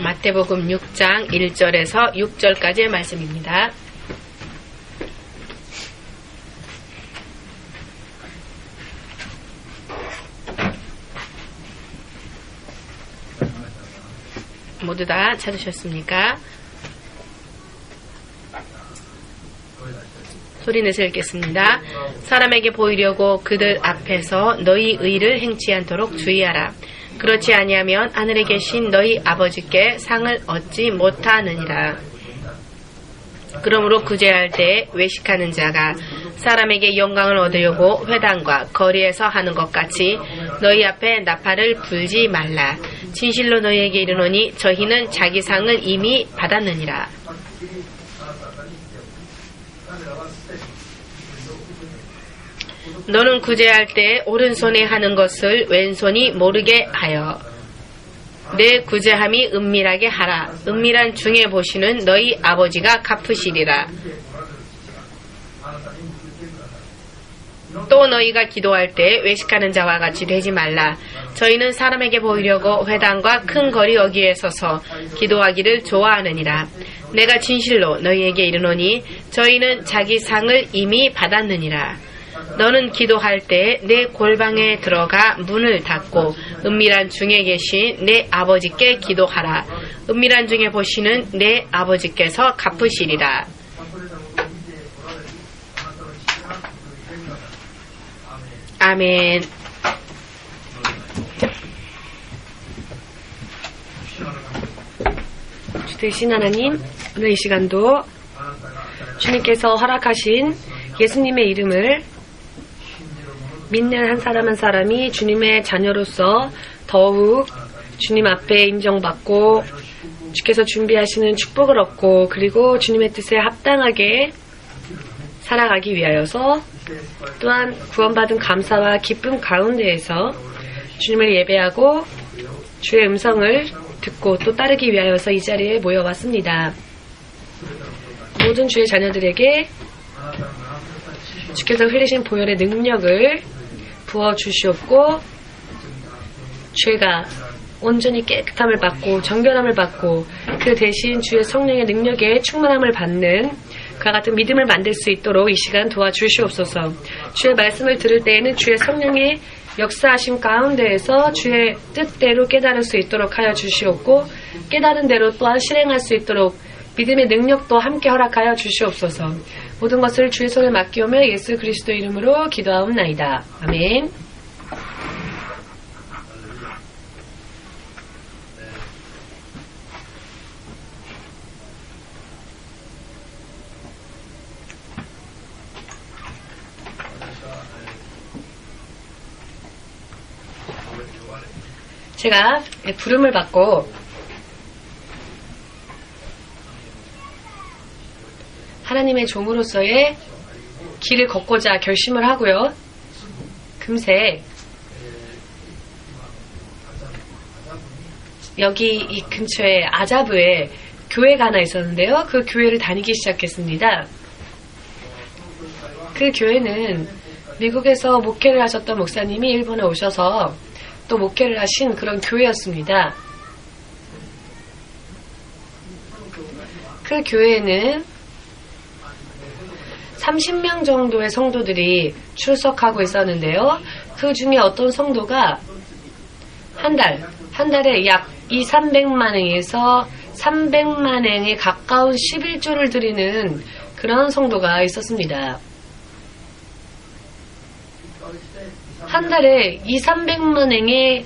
마태복음 6장 1절에서 6절까지의 말씀입니다. 모두 다 찾으셨습니까? 소리내서 읽겠습니다. 사람에게 보이려고 그들 앞에서 너희 의를 행치 않도록 주의하라. 그렇지 아니하면 하늘에 계신 너희 아버지께 상을 얻지 못하느니라. 그러므로 구제할 때 외식하는 자가 사람에게 영광을 얻으려고 회당과 거리에서 하는 것 같이 너희 앞에 나팔을 불지 말라. 진실로 너희에게 이르노니 저희는 자기 상을 이미 받았느니라. 너는 구제할 때 오른손에 하는 것을 왼손이 모르게 하여 내 구제함이 은밀하게 하라. 은밀한 중에 보시는 너희 아버지가 갚으시리라. 또 너희가 기도할 때 외식하는 자와 같이 되지 말라. 저희는 사람에게 보이려고 회당과 큰 거리 여기에 서서 기도하기를 좋아하느니라. 내가 진실로 너희에게 이르노니 저희는 자기 상을 이미 받았느니라. 너는 기도할 때 내 골방에 들어가 문을 닫고 은밀한 중에 계신 내 아버지께 기도하라. 은밀한 중에 보시는 내 아버지께서 갚으시리라. 아멘. 주 되신 하나님, 오늘 이 시간도 주님께서 허락하신 예수님의 이름을 믿는 한 사람 한 사람이 주님의 자녀로서 더욱 주님 앞에 인정받고 주께서 준비하시는 축복을 얻고 그리고 주님의 뜻에 합당하게 살아가기 위하여서 또한 구원받은 감사와 기쁨 가운데에서 주님을 예배하고 주의 음성을 듣고 또 따르기 위하여서 이 자리에 모여왔습니다. 모든 주의 자녀들에게 주께서 흘리신 보혈의 능력을 부어주시옵고 죄가 온전히 깨끗함을 받고 정결함을 받고 그 대신 주의 성령의 능력에 충만함을 받는 그와 같은 믿음을 만들 수 있도록 이 시간 도와주시옵소서. 주의 말씀을 들을 때에는 주의 성령의 역사하심 가운데에서 주의 뜻대로 깨달을 수 있도록 하여 주시옵고 깨달은 대로 또한 실행할 수 있도록 믿음의 능력도 함께 허락하여 주시옵소서. 모든 것을 주의 손에 맡기오며 예수 그리스도 이름으로 기도하옵나이다. 아멘. 제가 부름을 받고 하나님의 종으로서의 길을 걷고자 결심을 하고요. 금세 여기 이 근처에 아자브에 교회가 하나 있었는데요. 그 교회를 다니기 시작했습니다. 그 교회는 미국에서 목회를 하셨던 목사님이 일본에 오셔서 또 목회를 하신 그런 교회였습니다. 그 교회에는 30명 정도의 성도들이 출석하고 있었는데요. 그 중에 어떤 성도가 한 달에 약 200~300만행에서 300만행에 가까운 11조를 드리는 그런 성도가 있었습니다. 한 달에 200~300만행의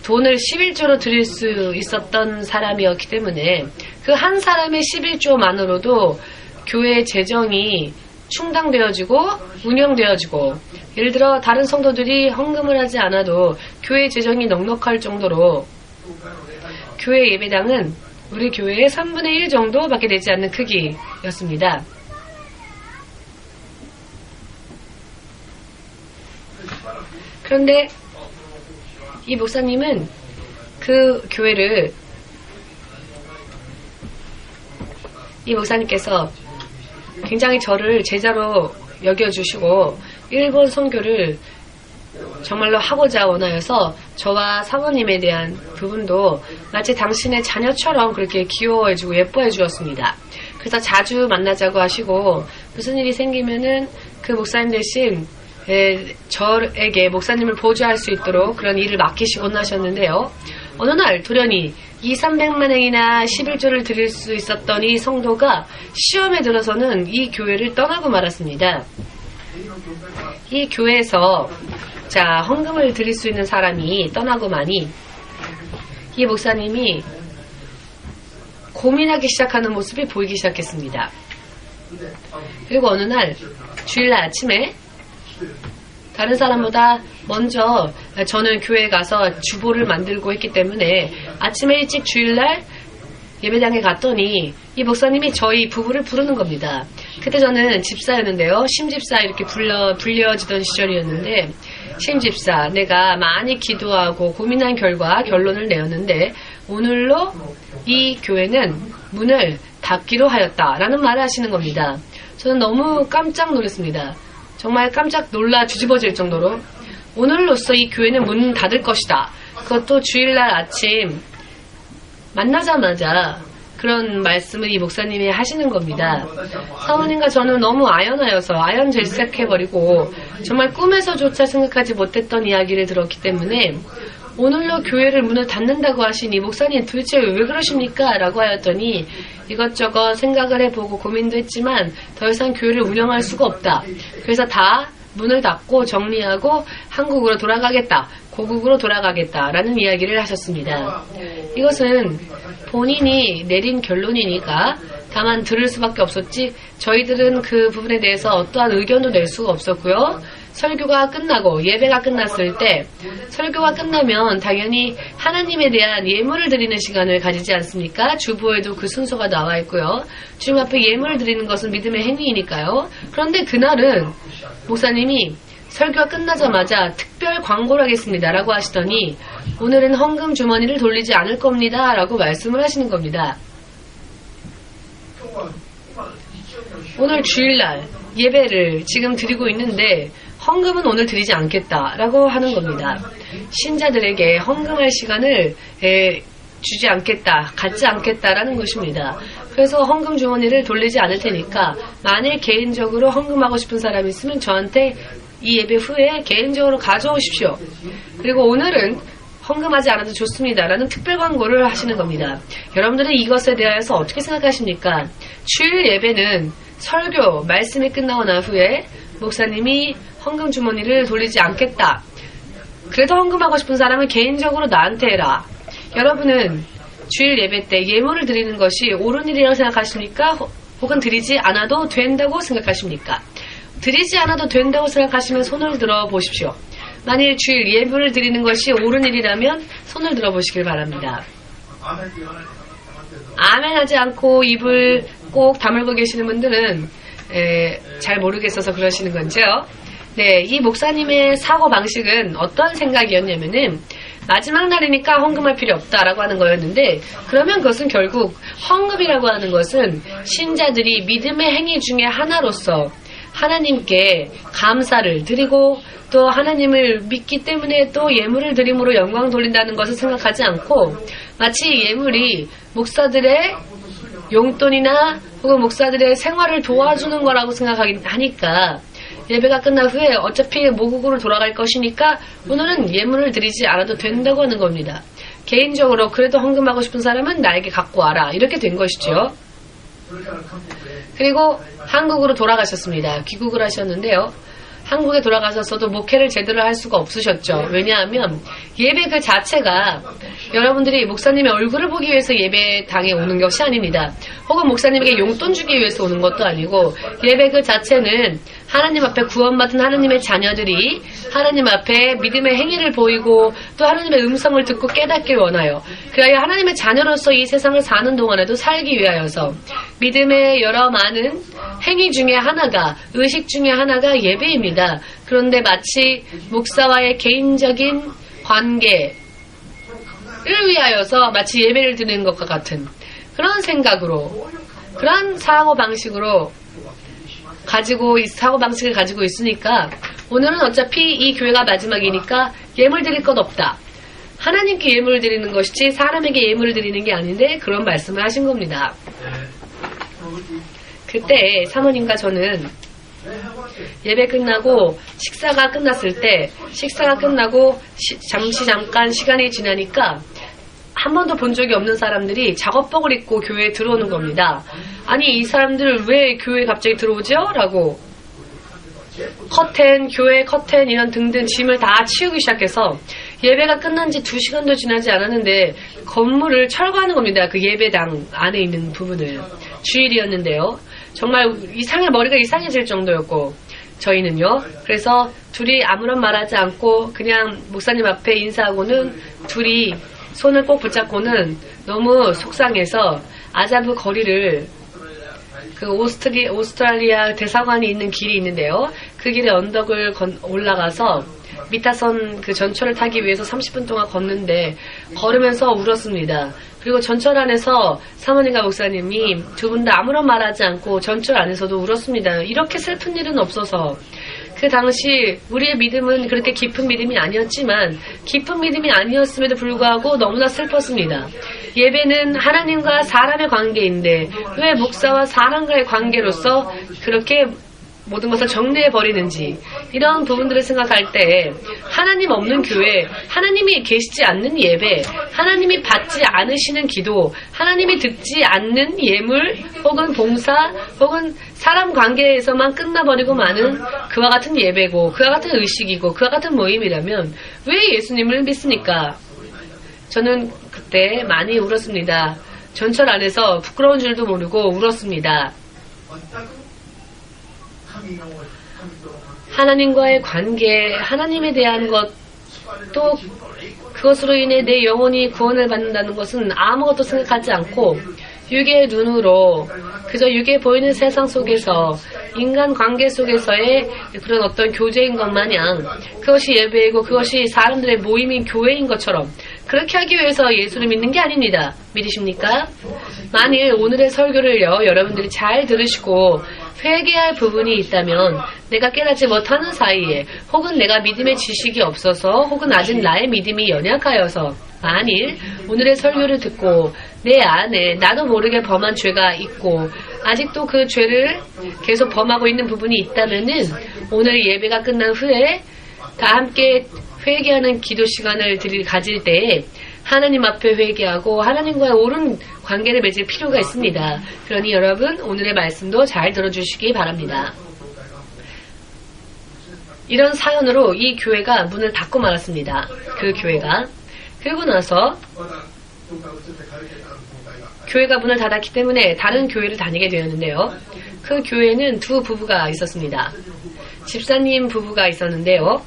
돈을 11조로 드릴 수 있었던 사람이었기 때문에 그 한 사람의 11조만으로도 교회의 재정이 충당되어지고 운영되어지고 예를 들어 다른 성도들이 헌금을 하지 않아도 교회 재정이 넉넉할 정도로 교회 예배당은 우리 교회의 3분의 1 정도밖에 되지 않는 크기였습니다. 그런데 이 목사님은 그 교회를 이 목사님께서 굉장히 저를 제자로 여겨주시고 일본 선교를 정말로 하고자 원하여서 저와 사모님에 대한 부분도 마치 당신의 자녀처럼 그렇게 귀여워해주고 예뻐해 주었습니다. 그래서 자주 만나자고 하시고 무슨 일이 생기면은 그 목사님 대신 저에게 목사님을 보조할 수 있도록 그런 일을 맡기시곤 하셨는데요. 어느 날 돌연히 200~300만 행이나 11조를 드릴 수 있었던 이 성도가 시험에 들어서는 이 교회를 떠나고 말았습니다. 이 교회에서 헌금을 드릴 수 있는 사람이 떠나고 마니 이 목사님이 고민하기 시작하는 모습이 보이기 시작했습니다. 그리고 어느 날 주일날 아침에 다른 사람보다 먼저 저는 교회에 가서 주보를 만들고 했기 때문에 아침에 일찍 주일날 예배당에 갔더니 이 목사님이 저희 부부를 부르는 겁니다. 그때 저는 집사였는데요. 심집사 이렇게 불려지던 시절이었는데, 심집사, 내가 많이 기도하고 고민한 결과 결론을 내었는데 오늘로 이 교회는 문을 닫기로 하였다라는 말을 하시는 겁니다. 저는 너무 깜짝 놀랐습니다. 정말 깜짝 놀라 뒤집어질 정도로 오늘로써 이 교회는 문 닫을 것이다. 그것도 주일날 아침 만나자마자 그런 말씀을 이 목사님이 하시는 겁니다. 사모님과 저는 너무 아연하여서 아연질색해버리고 정말 꿈에서조차 생각하지 못했던 이야기를 들었기 때문에 오늘로 교회를 문을 닫는다고 하신 이 목사님 도대체 왜 그러십니까? 라고 하였더니 이것저것 생각을 해보고 고민도 했지만 더 이상 교회를 운영할 수가 없다. 그래서 다 문을 닫고 정리하고 한국으로 돌아가겠다. 고국으로 돌아가겠다라는 이야기를 하셨습니다. 이것은 본인이 내린 결론이니까 다만 들을 수밖에 없었지 저희들은 그 부분에 대해서 어떠한 의견도 낼 수가 없었고요. 설교가 끝나고 예배가 끝났을 때 설교가 끝나면 당연히 하나님에 대한 예물을 드리는 시간을 가지지 않습니까? 주보에도 그 순서가 나와 있고요. 주님 앞에 예물을 드리는 것은 믿음의 행위이니까요. 그런데 그날은 목사님이 설교가 끝나자마자 특별 광고를 하겠습니다 라고 하시더니 오늘은 헌금 주머니를 돌리지 않을 겁니다 라고 말씀을 하시는 겁니다. 오늘 주일날 예배를 지금 드리고 있는데 헌금은 오늘 드리지 않겠다라고 하는 겁니다. 신자들에게 헌금할 시간을 주지 않겠다, 갖지 않겠다라는 것입니다. 그래서 헌금 주머니를 돌리지 않을 테니까 만일 개인적으로 헌금하고 싶은 사람이 있으면 저한테 이 예배 후에 개인적으로 가져오십시오. 그리고 오늘은 헌금하지 않아도 좋습니다 라는 특별 광고를 하시는 겁니다. 여러분들은 이것에 대해서 어떻게 생각하십니까? 주일 예배는 설교, 말씀이 끝나고 난 후에 목사님이 헌금 주머니를 돌리지 않겠다. 그래도 헌금하고 싶은 사람은 개인적으로 나한테 해라. 여러분은 주일 예배 때 예물을 드리는 것이 옳은 일이라고 생각하십니까? 혹은 드리지 않아도 된다고 생각하십니까? 드리지 않아도 된다고 생각하시면 손을 들어 보십시오. 만일 주일 예물을 드리는 것이 옳은 일이라면 손을 들어 보시길 바랍니다. 아멘 하지 않고 입을 꼭 다물고 계시는 분들은 잘 모르겠어서 그러시는 건지요. 네, 이 목사님의 사고 방식은 어떤 생각이었냐면은 마지막 날이니까 헌금할 필요 없다라고 하는 거였는데 그러면 그것은 결국 헌금이라고 하는 것은 신자들이 믿음의 행위 중에 하나로서 하나님께 감사를 드리고 또 하나님을 믿기 때문에 또 예물을 드림으로 영광 돌린다는 것을 생각하지 않고 마치 예물이 목사들의 용돈이나 혹은 목사들의 생활을 도와주는 거라고 생각하니까 예배가 끝난 후에 어차피 모국으로 돌아갈 것이니까 오늘은 예물을 드리지 않아도 된다고 하는 겁니다. 개인적으로 그래도 헌금하고 싶은 사람은 나에게 갖고 와라 이렇게 된 것이죠. 그리고 한국으로 돌아가셨습니다. 귀국을 하셨는데요. 한국에 돌아가셔서도 목회를 제대로 할 수가 없으셨죠. 왜냐하면 예배 그 자체가 여러분들이 목사님의 얼굴을 보기 위해서 예배당에 오는 것이 아닙니다. 혹은 목사님에게 용돈 주기 위해서 오는 것도 아니고 예배 그 자체는 하나님 앞에 구원받은 하나님의 자녀들이 하나님 앞에 믿음의 행위를 보이고 또 하나님의 음성을 듣고 깨닫길 원하여 그래야 하나님의 자녀로서 이 세상을 사는 동안에도 살기 위하여서 믿음의 여러 많은 행위 중에 하나가 의식 중에 하나가 예배입니다. 그런데 마치 목사와의 개인적인 관계를 위하여서 마치 예배를 드리는 것과 같은 그런 생각으로 그런 사고방식을 가지고 있으니까 오늘은 어차피 이 교회가 마지막이니까 예물 드릴 것 없다. 하나님께 예물을 드리는 것이지 사람에게 예물을 드리는 게 아닌데 그런 말씀을 하신 겁니다. 그때 사모님과 저는 예배 끝나고 식사가 끝났을 때 식사가 끝나고 잠깐 시간이 지나니까 한 번도 본 적이 없는 사람들이 작업복을 입고 교회에 들어오는 겁니다. 아니 이 사람들 왜 교회에 갑자기 들어오죠? 라고 커튼, 교회 커튼 이런 등등 짐을 다 치우기 시작해서 예배가 끝난 지 2시간도 지나지 않았는데 건물을 철거하는 겁니다. 그 예배당 안에 있는 부분을. 주일이었는데요. 정말 머리가 이상해질 정도였고 저희는요. 그래서 둘이 아무런 말하지 않고 그냥 목사님 앞에 인사하고는 둘이 손을 꼭 붙잡고는 너무 속상해서 아자부 거리를 그 오스트랄리아 대사관이 있는 길이 있는데요. 그 길에 언덕을 올라가서 미타선 그 전철을 타기 위해서 30분 동안 걷는데 걸으면서 울었습니다. 그리고 전철 안에서 사모님과 목사님이 두 분 다 아무런 말하지 않고 전철 안에서도 울었습니다. 이렇게 슬픈 일은 없어서 그 당시 우리의 믿음은 그렇게 깊은 믿음이 아니었지만 깊은 믿음이 아니었음에도 불구하고 너무나 슬펐습니다. 예배는 하나님과 사람의 관계인데 왜 목사와 사람과의 관계로서 그렇게 모든 것을 정리해버리는지 이런 부분들을 생각할 때 하나님 없는 교회, 하나님이 계시지 않는 예배, 하나님이 받지 않으시는 기도, 하나님이 듣지 않는 예물 혹은 봉사 혹은 사람 관계에서만 끝나버리고 마는 그와 같은 예배고 그와 같은 의식이고 그와 같은 모임이라면 왜 예수님을 믿습니까? 저는 그때 많이 울었습니다. 전철 안에서 부끄러운 줄도 모르고 울었습니다. 하나님과의 관계, 하나님에 대한 것, 또 그것으로 인해 내 영혼이 구원을 받는다는 것은 아무것도 생각하지 않고 육의 눈으로 그저 육에 보이는 세상 속에서 인간 관계 속에서의 그런 어떤 교제인 것 마냥 그것이 예배이고 그것이 사람들의 모임인 교회인 것처럼 그렇게 하기 위해서 예수를 믿는 게 아닙니다. 믿으십니까? 만일 오늘의 설교를요 여러분들이 잘 들으시고 회개할 부분이 있다면 내가 깨닫지 못하는 사이에 혹은 내가 믿음의 지식이 없어서 혹은 아직 나의 믿음이 연약하여서 만일 오늘의 설교를 듣고 내 안에 나도 모르게 범한 죄가 있고 아직도 그 죄를 계속 범하고 있는 부분이 있다면은 오늘 예배가 끝난 후에 다 함께 회개하는 기도 시간을 가질 때 하나님 앞에 회개하고 하나님과의 옳은 관계를 맺을 필요가 있습니다. 그러니 여러분 오늘의 말씀도 잘 들어주시기 바랍니다. 이런 사연으로 이 교회가 문을 닫고 말았습니다. 그 교회가. 그리고 나서 교회가 문을 닫았기 때문에 다른 교회를 다니게 되었는데요. 그 교회에는 두 부부가 있었습니다. 집사님 부부가 있었는데요.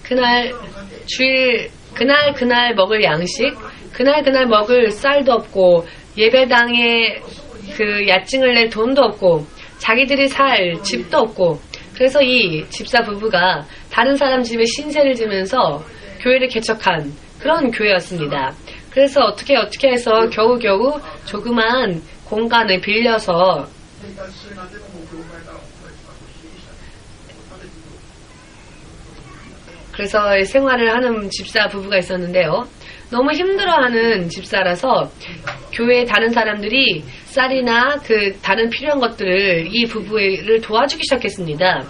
그날 먹을 양식, 그날 먹을 쌀도 없고 예배당에 그 야증을 낼 돈도 없고 자기들이 살 집도 없고 그래서 이 집사 부부가 다른 사람 집에 신세를 지면서 교회를 개척한 그런 교회였습니다. 그래서 어떻게 해서 겨우겨우 조그만 공간을 빌려서 그래서 생활을 하는 집사 부부가 있었는데요. 너무 힘들어하는 집사라서 교회 다른 사람들이 쌀이나 그 다른 필요한 것들을 이 부부를 도와주기 시작했습니다.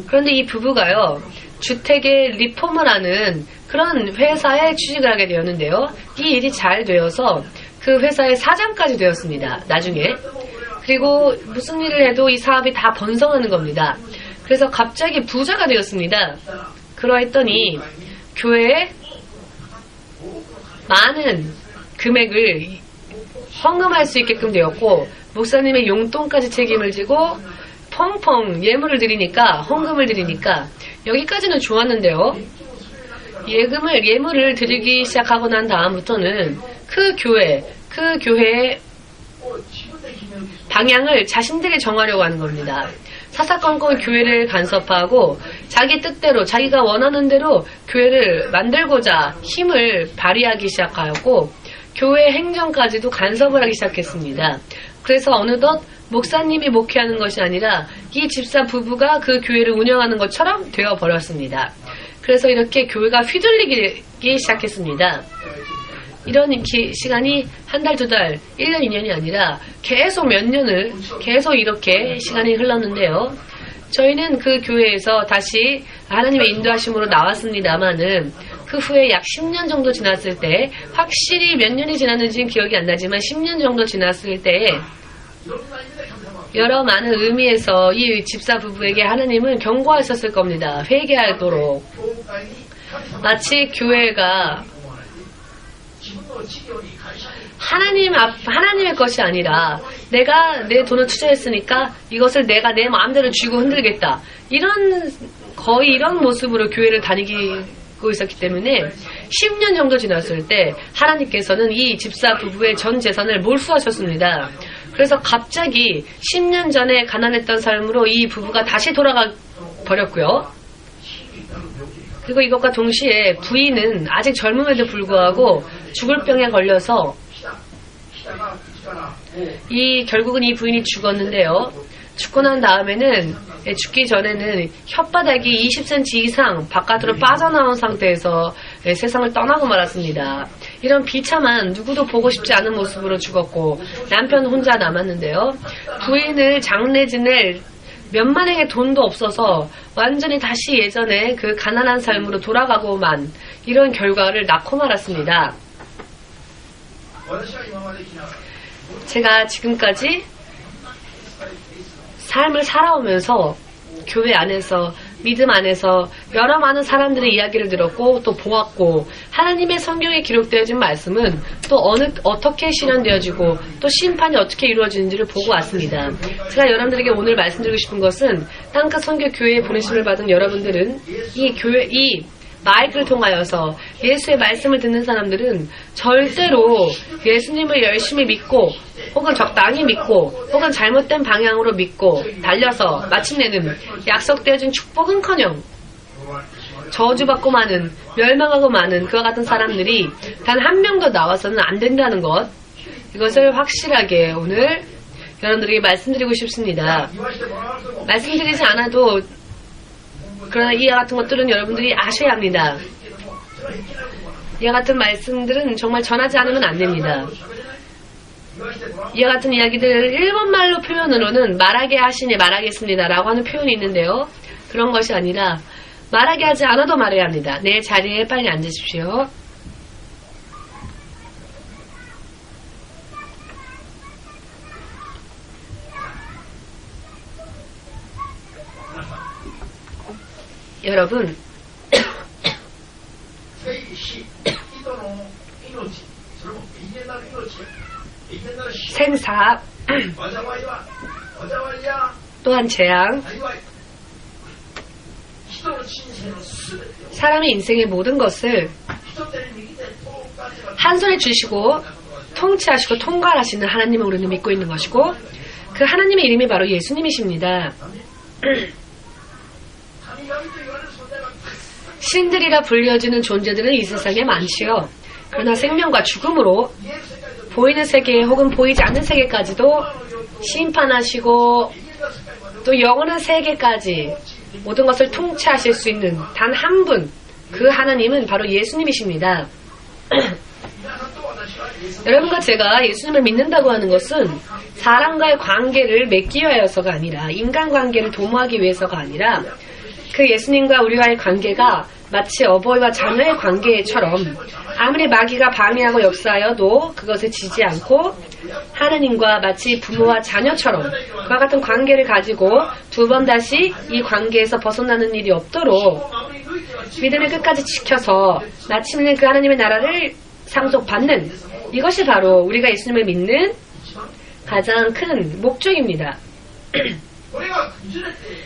그런데 이 부부가요. 주택의 리폼을 하는 그런 회사에 취직을 하게 되었는데요. 이 일이 잘 되어서 그 회사의 사장까지 되었습니다. 나중에. 그리고 무슨 일을 해도 이 사업이 다 번성하는 겁니다. 그래서 갑자기 부자가 되었습니다. 그러했더니 교회에 많은 금액을 헌금할 수 있게끔 되었고 목사님의 용돈까지 책임을 지고 펑펑 예물을 드리니까 헌금을 드리니까 여기까지는 좋았는데요. 예물을 드리기 시작하고 난 다음부터는 그 교회의 방향을 자신들이 정하려고 하는 겁니다. 사사건건 교회를 간섭하고 자기 뜻대로 자기가 원하는 대로 교회를 만들고자 힘을 발휘하기 시작하였고 교회 행정까지도 간섭을 하기 시작했습니다. 그래서 어느덧 목사님이 목회하는 것이 아니라 이 집사 부부가 그 교회를 운영하는 것처럼 되어버렸습니다. 그래서 이렇게 교회가 휘둘리기 시작했습니다. 이런 시간이 한 달, 두 달, 1년, 2년이 아니라 계속 몇 년을 계속 이렇게 시간이 흘렀는데요. 저희는 그 교회에서 다시 하나님의 인도하심으로 나왔습니다만은 그 후에 약 10년 정도 지났을 때, 확실히 몇 년이 지났는지는 기억이 안 나지만 10년 정도 지났을 때 여러 많은 의미에서 이 집사 부부에게 하나님은 경고하셨을 겁니다. 회개하도록. 마치 교회가 하나님의 것이 아니라 내가 내 돈을 투자했으니까 이것을 내가 내 마음대로 쥐고 흔들겠다. 거의 이런 모습으로 교회를 다니고 있었기 때문에 10년 정도 지났을 때 하나님께서는 이 집사 부부의 전 재산을 몰수하셨습니다. 그래서 갑자기 10년 전에 가난했던 삶으로 이 부부가 다시 돌아가 버렸고요. 그리고 이것과 동시에 부인은 아직 젊음에도 불구하고 죽을 병에 걸려서 결국은 이 부인이 죽었는데요. 죽고 난 다음에는 죽기 전에는 혓바닥이 20cm 이상 바깥으로 빠져나온 상태에서 세상을 떠나고 말았습니다. 이런 비참한 누구도 보고 싶지 않은 모습으로 죽었고 남편 혼자 남았는데요. 부인을 장례 지낼 몇만행의 돈도 없어서 완전히 다시 예전에 그 가난한 삶으로 돌아가고만 이런 결과를 낳고 말았습니다. 제가 지금까지 삶을 살아오면서 교회 안에서 믿음 안에서 여러 많은 사람들의 이야기를 들었고 또 보았고 하나님의 성경에 기록되어진 말씀은 또 어떻게 실현되어지고 또 심판이 어떻게 이루어지는지를 보고 왔습니다. 제가 여러분들에게 오늘 말씀드리고 싶은 것은 땅끝 선교 교회에 보내심을 받은 여러분들은 이 마이크를 통하여서 예수의 말씀을 듣는 사람들은 절대로 예수님을 열심히 믿고 혹은 적당히 믿고 혹은 잘못된 방향으로 믿고 달려서 마침내는 약속되어진 축복은커녕 저주받고 마는 멸망하고 마는 그와 같은 사람들이 단 한 명도 나와서는 안 된다는 것, 이것을 확실하게 오늘 여러분들에게 말씀드리고 싶습니다. 말씀드리지 않아도 그러나 이와 같은 것들은 여러분들이 아셔야 합니다. 이와 같은 말씀들은 정말 전하지 않으면 안 됩니다. 이와 같은 이야기들을 일본말로 표현으로는 말하게 하시니 말하겠습니다 라고 하는 표현이 있는데요. 그런 것이 아니라 말하게 하지 않아도 말해야 합니다. 내 자리에 빨리 앉으십시오. 여러분, 생사 또한 재앙, 사람의 인생의 모든 것을 한 손에 주시고 통치하시고 통괄하시는 하나님을 우리는 믿고 있는 것이고, 그 하나님의 이름이 바로 예수님이십니다. 신들이라 불려지는 존재들은 이 세상에 많지요. 그러나 생명과 죽음으로 보이는 세계 혹은 보이지 않는 세계까지도 심판하시고 또 영원한 세계까지 모든 것을 통치하실 수 있는 단 한 분, 그 하나님은 바로 예수님이십니다. 여러분과 제가 예수님을 믿는다고 하는 것은 사람과의 관계를 맺기 위해서가 아니라, 인간관계를 도모하기 위해서가 아니라, 그 예수님과 우리와의 관계가 마치 어버이와 자녀의 관계처럼 아무리 마귀가 방해하고 역사하여도 그것을 지지 않고 하나님과 마치 부모와 자녀처럼 그와 같은 관계를 가지고 두 번 다시 이 관계에서 벗어나는 일이 없도록 믿음을 끝까지 지켜서 마침내 그 하나님의 나라를 상속받는, 이것이 바로 우리가 예수님을 믿는 가장 큰 목적입니다.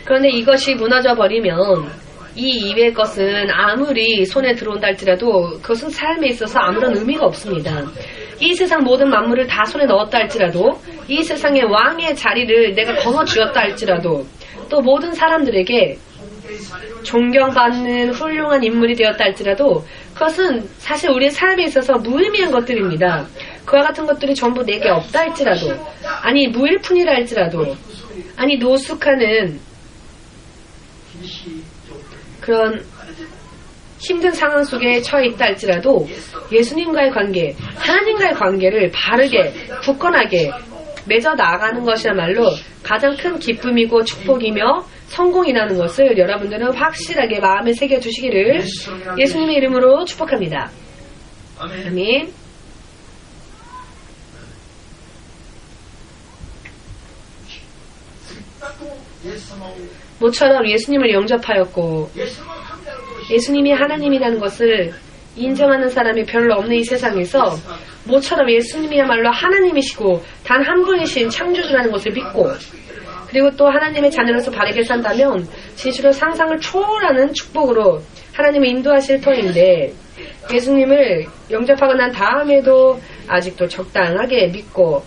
그런데 이것이 무너져 버리면 이 이외의 것은 아무리 손에 들어온다 할지라도 그것은 삶에 있어서 아무런 의미가 없습니다. 이 세상 모든 만물을 다 손에 넣었다 할지라도, 이 세상의 왕의 자리를 내가 거머쥐었다 할지라도, 또 모든 사람들에게 존경받는 훌륭한 인물이 되었다 할지라도 그것은 사실 우리의 삶에 있어서 무의미한 것들입니다. 그와 같은 것들이 전부 내게 없다 할지라도, 아니 무일푼이라 할지라도, 아니 노숙하는 그런 힘든 상황 속에 처해 있다 할지라도 예수님과의 관계, 하나님과의 관계를 바르게 굳건하게 맺어 나가는 것이야말로 가장 큰 기쁨이고 축복이며 성공이라는 것을 여러분들은 확실하게 마음에 새겨두시기를 예수님의 이름으로 축복합니다. 아멘. 모처럼 예수님을 영접하였고 예수님이 하나님이라는 것을 인정하는 사람이 별로 없는 이 세상에서 모처럼 예수님이야말로 하나님이시고 단 한 분이신 창조주라는 것을 믿고 그리고 또 하나님의 자녀로서 바르게 산다면 진실로 상상을 초월하는 축복으로 하나님을 인도하실 터인데 예수님을 영접하고 난 다음에도 아직도 적당하게 믿고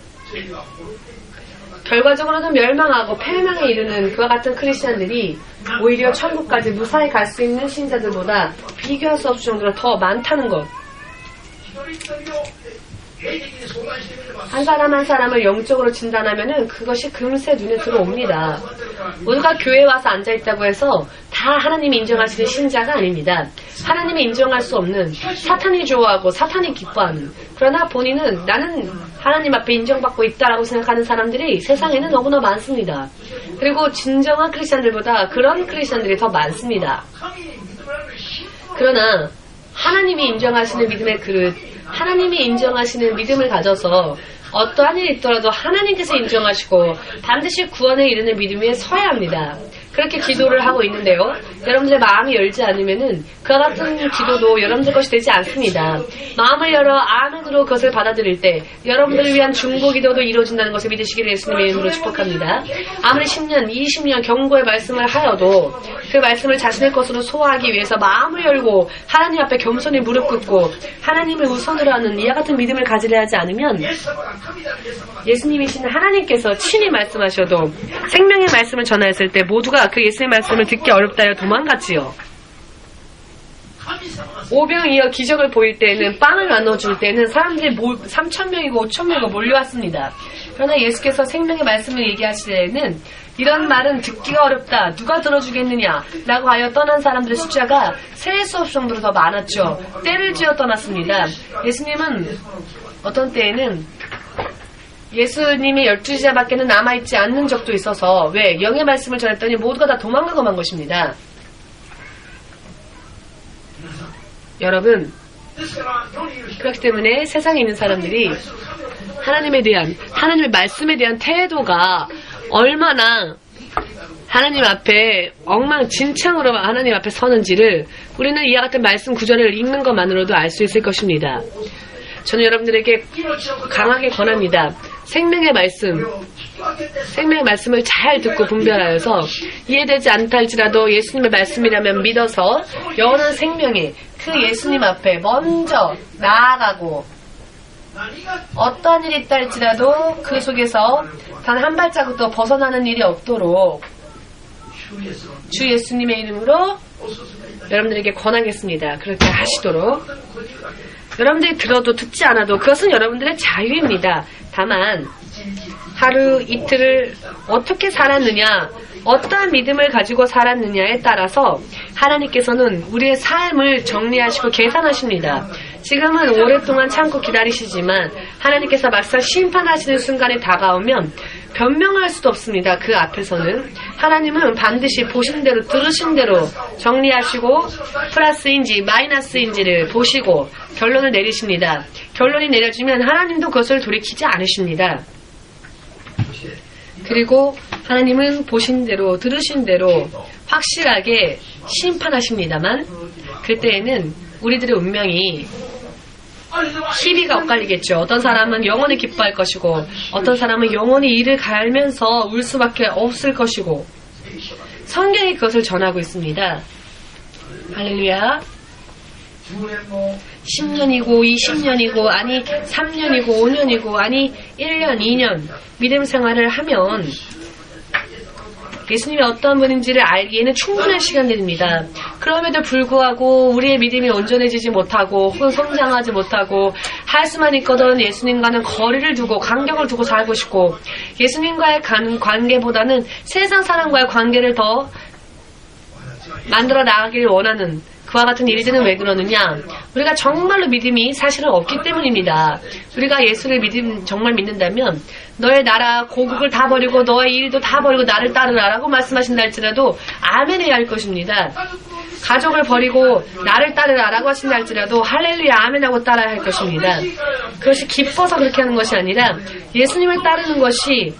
결과적으로는 멸망하고 패망에 이르는 그와 같은 크리스찬들이 오히려 천국까지 무사히 갈 수 있는 신자들보다 비교할 수 없을 정도로 더 많다는 것. 한 사람 한 사람을 영적으로 진단하면은 그것이 금세 눈에 들어옵니다. 모두가 교회에 와서 앉아있다고 해서 다 하나님이 인정하시는 신자가 아닙니다. 하나님이 인정할 수 없는 사탄이 좋아하고 사탄이 기뻐하는 그러나 본인은 나는 하나님 앞에 인정받고 있다라고 생각하는 사람들이 세상에는 너무나 많습니다. 그리고 진정한 크리스찬들보다 그런 크리스찬들이 더 많습니다. 그러나 하나님이 인정하시는 믿음의 그릇, 하나님이 인정하시는 믿음을 가져서 어떠한 일이 있더라도 하나님께서 인정하시고 반드시 구원에 이르는 믿음 위에 서야 합니다. 그렇게 기도를 하고 있는데요. 여러분들의 마음이 열지 않으면은 그와 같은 기도도 여러분들 것이 되지 않습니다. 마음을 열어 아멘으로 그것을 받아들일 때 여러분들을 위한 중보 기도도 이루어진다는 것을 믿으시기를 예수님의 이름으로 축복합니다. 아무리 10년, 20년 경고의 말씀을 하여도 그 말씀을 자신의 것으로 소화하기 위해서 마음을 열고 하나님 앞에 겸손히 무릎 꿇고 하나님을 우선으로 하는 이와 같은 믿음을 가지려 하지 않으면 예수님이신 하나님께서 친히 말씀하셔도 생명의 말씀을 전하였을 때 모두가 그 예수의 말씀을 듣기 어렵다 하여 도망갔지요. 오병이어 기적을 보일 때에는 빵을 나눠줄 때는 사람들이 3,000명이고 5,000명이고 몰려왔습니다. 그러나 예수께서 생명의 말씀을 얘기하실 때에는 이런 말은 듣기가 어렵다. 누가 들어주겠느냐? 라고 하여 떠난 사람들의 숫자가 셀 수 없을 정도로 더 많았죠. 때를 지어 떠났습니다. 예수님은 어떤 때에는 예수님이 12제자밖에는 남아있지 않는 적도 있어서 왜? 영의 말씀을 전했더니 모두가 다 도망가고 만 것입니다. 여러분, 그렇기 때문에 세상에 있는 사람들이 하나님에 대한, 하나님의 말씀에 대한 태도가 얼마나 하나님 앞에 엉망진창으로 하나님 앞에 서는지를 우리는 이와 같은 말씀 구절을 읽는 것만으로도 알 수 있을 것입니다. 저는 여러분들에게 강하게 권합니다. 생명의 말씀을 잘 듣고 분별하여서 이해되지 않다 할지라도 예수님의 말씀이라면 믿어서 영원한 생명에 그 예수님 앞에 먼저 나아가고 어떠한 일이 있다 할지라도 그 속에서 단 한 발자국도 벗어나는 일이 없도록 주 예수님의 이름으로 여러분들에게 권하겠습니다. 그렇게 하시도록. 여러분들이 들어도 듣지 않아도 그것은 여러분들의 자유입니다. 다만 하루 이틀을 어떻게 살았느냐, 어떠한 믿음을 가지고 살았느냐에 따라서 하나님께서는 우리의 삶을 정리하시고 계산하십니다. 지금은 오랫동안 참고 기다리시지만 하나님께서 막상 심판하시는 순간에 다가오면 변명할 수도 없습니다. 그 앞에서는 하나님은 반드시 보신 대로 들으신 대로 정리하시고 플러스인지 마이너스인지를 보시고 결론을 내리십니다. 결론이 내려지면 하나님도 그것을 돌이키지 않으십니다. 그리고 하나님은 보신 대로 들으신 대로 확실하게 심판하십니다만 그때에는 우리들의 운명이 시비가 엇갈리겠죠. 어떤 사람은 영원히 기뻐할 것이고 어떤 사람은 영원히 이를 갈면서 울 수밖에 없을 것이고 성경이 그것을 전하고 있습니다. 할렐루야. 10년이고 20년이고 아니 3년이고 5년이고 아니 1년 2년 믿음 생활을 하면 예수님이 어떤 분인지를 알기에는 충분한 시간들입니다. 그럼에도 불구하고 우리의 믿음이 온전해지지 못하고 혹은 성장하지 못하고 할 수만 있거든 예수님과는 거리를 두고 간격을 두고 살고 싶고 예수님과의 관계보다는 세상 사람과의 관계를 더 만들어 나가기를 원하는 그와 같은 일들은 왜 그러느냐? 우리가 정말로 믿음이 사실은 없기 때문입니다. 우리가 예수를 정말 믿는다면 너의 나라 고국을 다 버리고 너의 일도 다 버리고 나를 따르라라고 말씀하신다 할지라도 아멘 해야 할 것입니다. 가족을 버리고 나를 따르라라고 하신다 할지라도 할렐루야 아멘하고 따라야 할 것입니다. 그것이 기뻐서 그렇게 하는 것이 아니라 예수님을 따르는 것이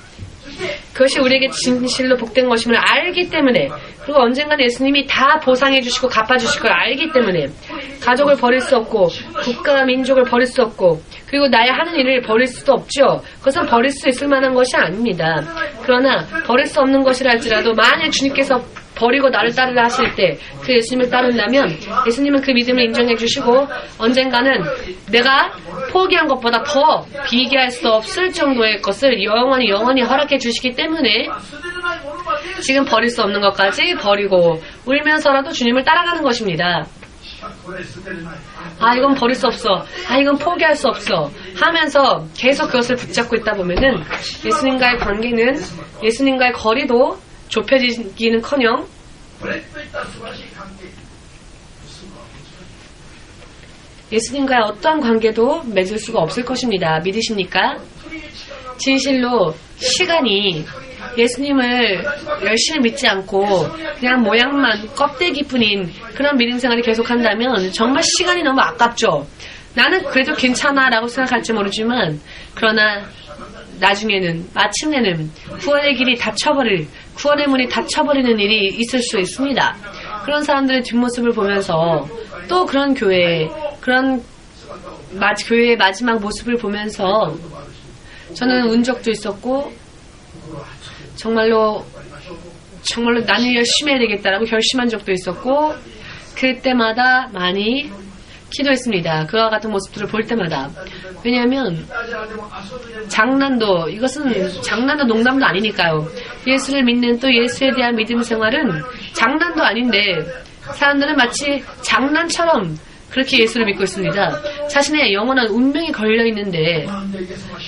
그것이 우리에게 진실로 복된 것임을 알기 때문에 그리고 언젠가는 예수님이 다 보상해 주시고 갚아 주실 걸 알기 때문에 가족을 버릴 수 없고 국가와 민족을 버릴 수 없고 그리고 나의 하는 일을 버릴 수도 없죠. 그것은 버릴 수 있을 만한 것이 아닙니다. 그러나 버릴 수 없는 것이라 할지라도 만약 주님께서 버리고 나를 따르라 하실 때 그 예수님을 따른다면 예수님은 그 믿음을 인정해 주시고 언젠가는 내가 포기한 것보다 더 비교할 수 없을 정도의 것을 영원히 허락해 주시기 때문에 지금 버릴 수 없는 것까지 버리고 울면서라도 주님을 따라가는 것입니다. 아 이건 버릴 수 없어. 아 이건 포기할 수 없어. 하면서 계속 그것을 붙잡고 있다 보면은 예수님과의 거리도 좁혀지기는커녕 예수님과의 어떠한 관계도 맺을 수가 없을 것입니다. 믿으십니까? 진실로 시간이 예수님을 열심히 믿지 않고 그냥 모양만 껍데기뿐인 그런 믿음 생활을 계속한다면 정말 시간이 너무 아깝죠. 나는 그래도 괜찮아 라고 생각할지 모르지만 그러나 나중에는 마침내는 구원의 길이 닫혀버릴 구원의 문이 닫혀버리는 일이 있을 수 있습니다. 그런 사람들의 뒷모습을 보면서 또 그런 교회의 마지막 모습을 보면서 저는 운 적도 있었고 정말로 나는 열심히 해야 되겠다라고 결심한 적도 있었고 그때마다 많이 기도했습니다. 그와 같은 모습들을 볼 때마다. 왜냐하면 이것은 장난도 농담도 아니니까요. 예수를 믿는 또 예수에 대한 믿음 생활은 장난도 아닌데 사람들은 마치 장난처럼 그렇게 예수를 믿고 있습니다. 자신의 영원한 운명이 걸려있는데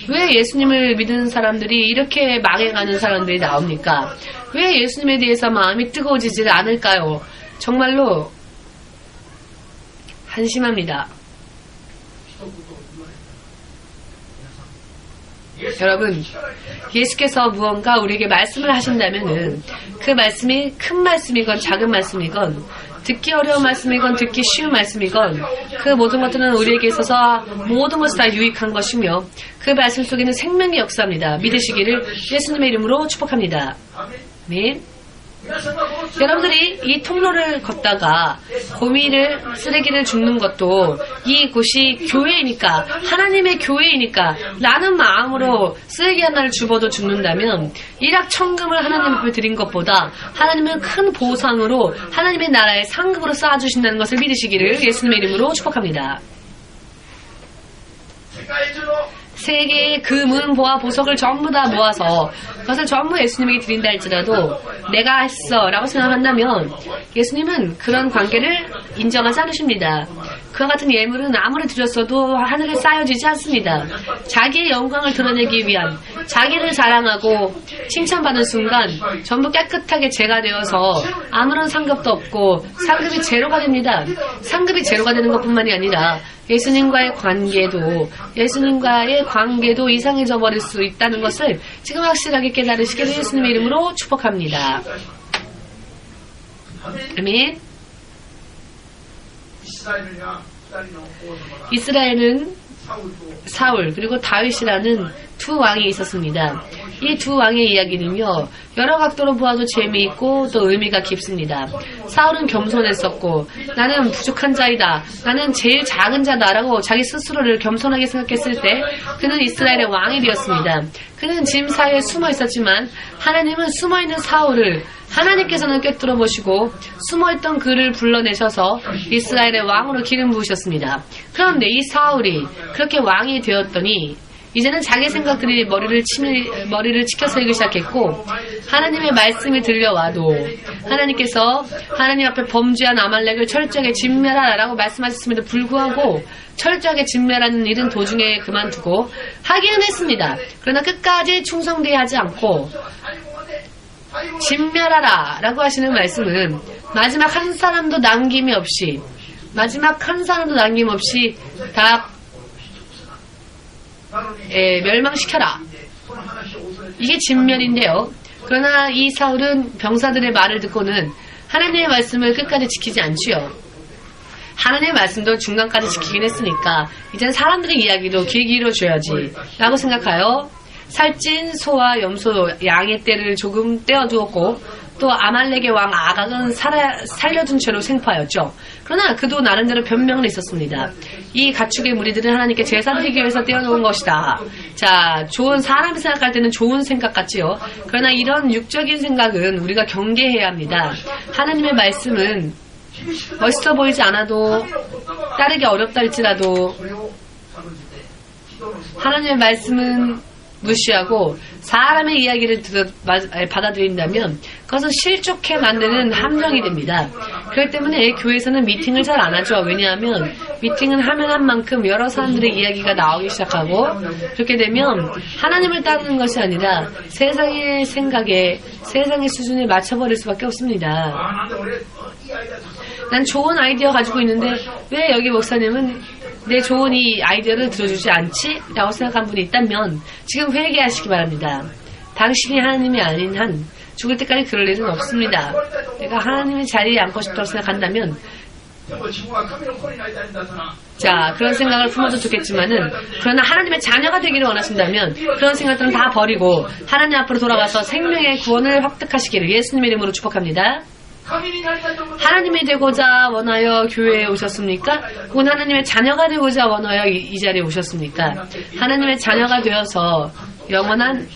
왜 예수님을 믿는 사람들이 이렇게 망해가는 사람들이 나옵니까? 왜 예수님에 대해서 마음이 뜨거워지지 않을까요? 정말로 한심합니다. 여러분, 예수께서 무언가 우리에게 말씀을 하신다면은 그 말씀이 큰 말씀이건 작은 말씀이건 듣기 어려운 말씀이건 듣기 쉬운 말씀이건 그 모든 것들은 우리에게 있어서 모든 것이 다 유익한 것이며 그 말씀 속에는 생명이 역사합니다. 믿으시기를 예수님의 이름으로 축복합니다. 아멘. 여러분들이 이 통로를 걷다가 쓰레기를 줍는 것도 이곳이 교회이니까 하나님의 교회이니까 라는 마음으로 쓰레기 하나를 줍어도 줍는다면 일확천금을 하나님 앞에 드린 것보다 하나님은 큰 보상으로 하나님의 나라의 상급으로 쌓아주신다는 것을 믿으시기를 예수님의 이름으로 축복합니다. 세계의 금은 보화 보석을 전부 다 모아서 그것을 전부 예수님에게 드린다 할지라도 내가 했어 라고 생각한다면 예수님은 그런 관계를 인정하지 않으십니다. 그와 같은 예물은 아무리 드렸어도 하늘에 쌓여지지 않습니다. 자기의 영광을 드러내기 위한 자기를 자랑하고 칭찬받는 순간 전부 깨끗하게 제가 되어서 아무런 상급도 없고 상급이 제로가 됩니다. 상급이 제로가 되는 것뿐만이 아니라 예수님과의 관계도 이상해져 버릴 수 있다는 것을 지금 확실하게 깨달으시기를 예수님의 이름으로 축복합니다. 아멘. 이스라엘은 사울 그리고 다윗이라는 두 왕이 있었습니다. 이 두 왕의 이야기는요 여러 각도로 보아도 재미있고 또 의미가 깊습니다. 사울은 겸손했었고 나는 부족한 자이다, 나는 제일 작은 자다라고 자기 스스로를 겸손하게 생각했을 때 그는 이스라엘의 왕이 되었습니다. 그는 짐 사이에 숨어 있었지만 하나님은 숨어있는 사울을 하나님께서는 꿰뚫어 보시고 숨어있던 그를 불러내셔서 이스라엘의 왕으로 기름 부으셨습니다. 그런데 이 사울이 그렇게 왕이 되었더니 이제는 자기 생각들이 머리를 치켜 세우기 시작했고 하나님의 말씀이 들려와도 하나님께서 하나님 앞에 범죄한 아말렉을 철저하게 진멸하라고 말씀하셨음에도 불구하고 철저하게 진멸하는 일은 도중에 그만두고 하기는 했습니다. 그러나 끝까지 충성되게 하지 않고 진멸하라 라고 하시는 말씀은 마지막 한 사람도 남김없이 다 멸망시켜라. 이게 진멸인데요. 그러나 이 사울은 병사들의 말을 듣고는 하나님의 말씀을 끝까지 지키지 않지요. 하나님의 말씀도 중간까지 지키긴 했으니까 이제는 사람들의 이야기도 귀 기울여줘야지 라고 생각하여 살찐 소와 염소, 양의 떼를 조금 떼어두었고 또 아말렉의 왕 아각은 살려둔 채로 생포하였죠. 그러나 그도 나름대로 변명은 있었습니다. 이 가축의 무리들은 하나님께 제사 드리기 위해서 떼어놓은 것이다. 자, 좋은 사람이 생각할 때는 좋은 생각 같지요. 그러나 이런 육적인 생각은 우리가 경계해야 합니다. 하나님의 말씀은 멋있어 보이지 않아도 따르기 어렵다 할지라도 하나님의 말씀은 무시하고 사람의 이야기를 받아들인다면 그것은 실족해 만드는 함정이 됩니다. 그렇기 때문에 교회에서는 미팅을 잘 안 하죠. 왜냐하면 미팅은 하면 한 만큼 여러 사람들의 이야기가 나오기 시작하고 그렇게 되면 하나님을 따르는 것이 아니라 세상의 생각에 세상의 수준에 맞춰버릴 수밖에 없습니다. 난 좋은 아이디어 가지고 있는데 왜 여기 목사님은 내 좋은 이 아이디어를 들어주지 않지? 라고 생각한 분이 있다면 지금 회개하시기 바랍니다. 당신이 하나님이 아닌 한 죽을 때까지 그럴 일은 없습니다. 내가 하나님의 자리에 앉고 싶다고 생각한다면 자, 그런 생각을 품어도 좋겠지만은 그러나 하나님의 자녀가 되기를 원하신다면 그런 생각들은 다 버리고 하나님 앞으로 돌아와서 생명의 구원을 획득하시기를 예수님의 이름으로 축복합니다. 하나님이 되고자 원하여 교회에 오셨습니까? 혹은 하나님의 자녀가 되고자 원하여 이 자리에 오셨습니까? 하나님의 자녀가 되어서 영원한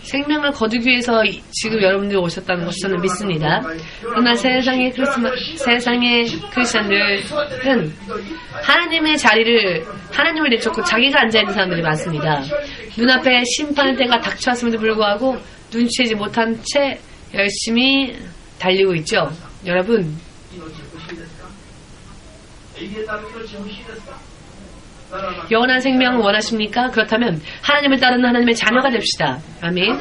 생명을 거두기 위해서 지금 여러분들이 오셨다는 것을 저는 믿습니다. 그러나 세상의 크리스천들은 하나님의 자리를 하나님을 내쫓고 자기가 앉아있는 사람들이 많습니다. 눈앞에 심판의 때가 닥쳐왔음에도 불구하고 눈치채지 못한 채 열심히 달리고 있죠. 여러분, 영원한 생명 원하십니까? 그렇다면 하나님을 따르는 하나님의 자녀가 됩시다. 아멘.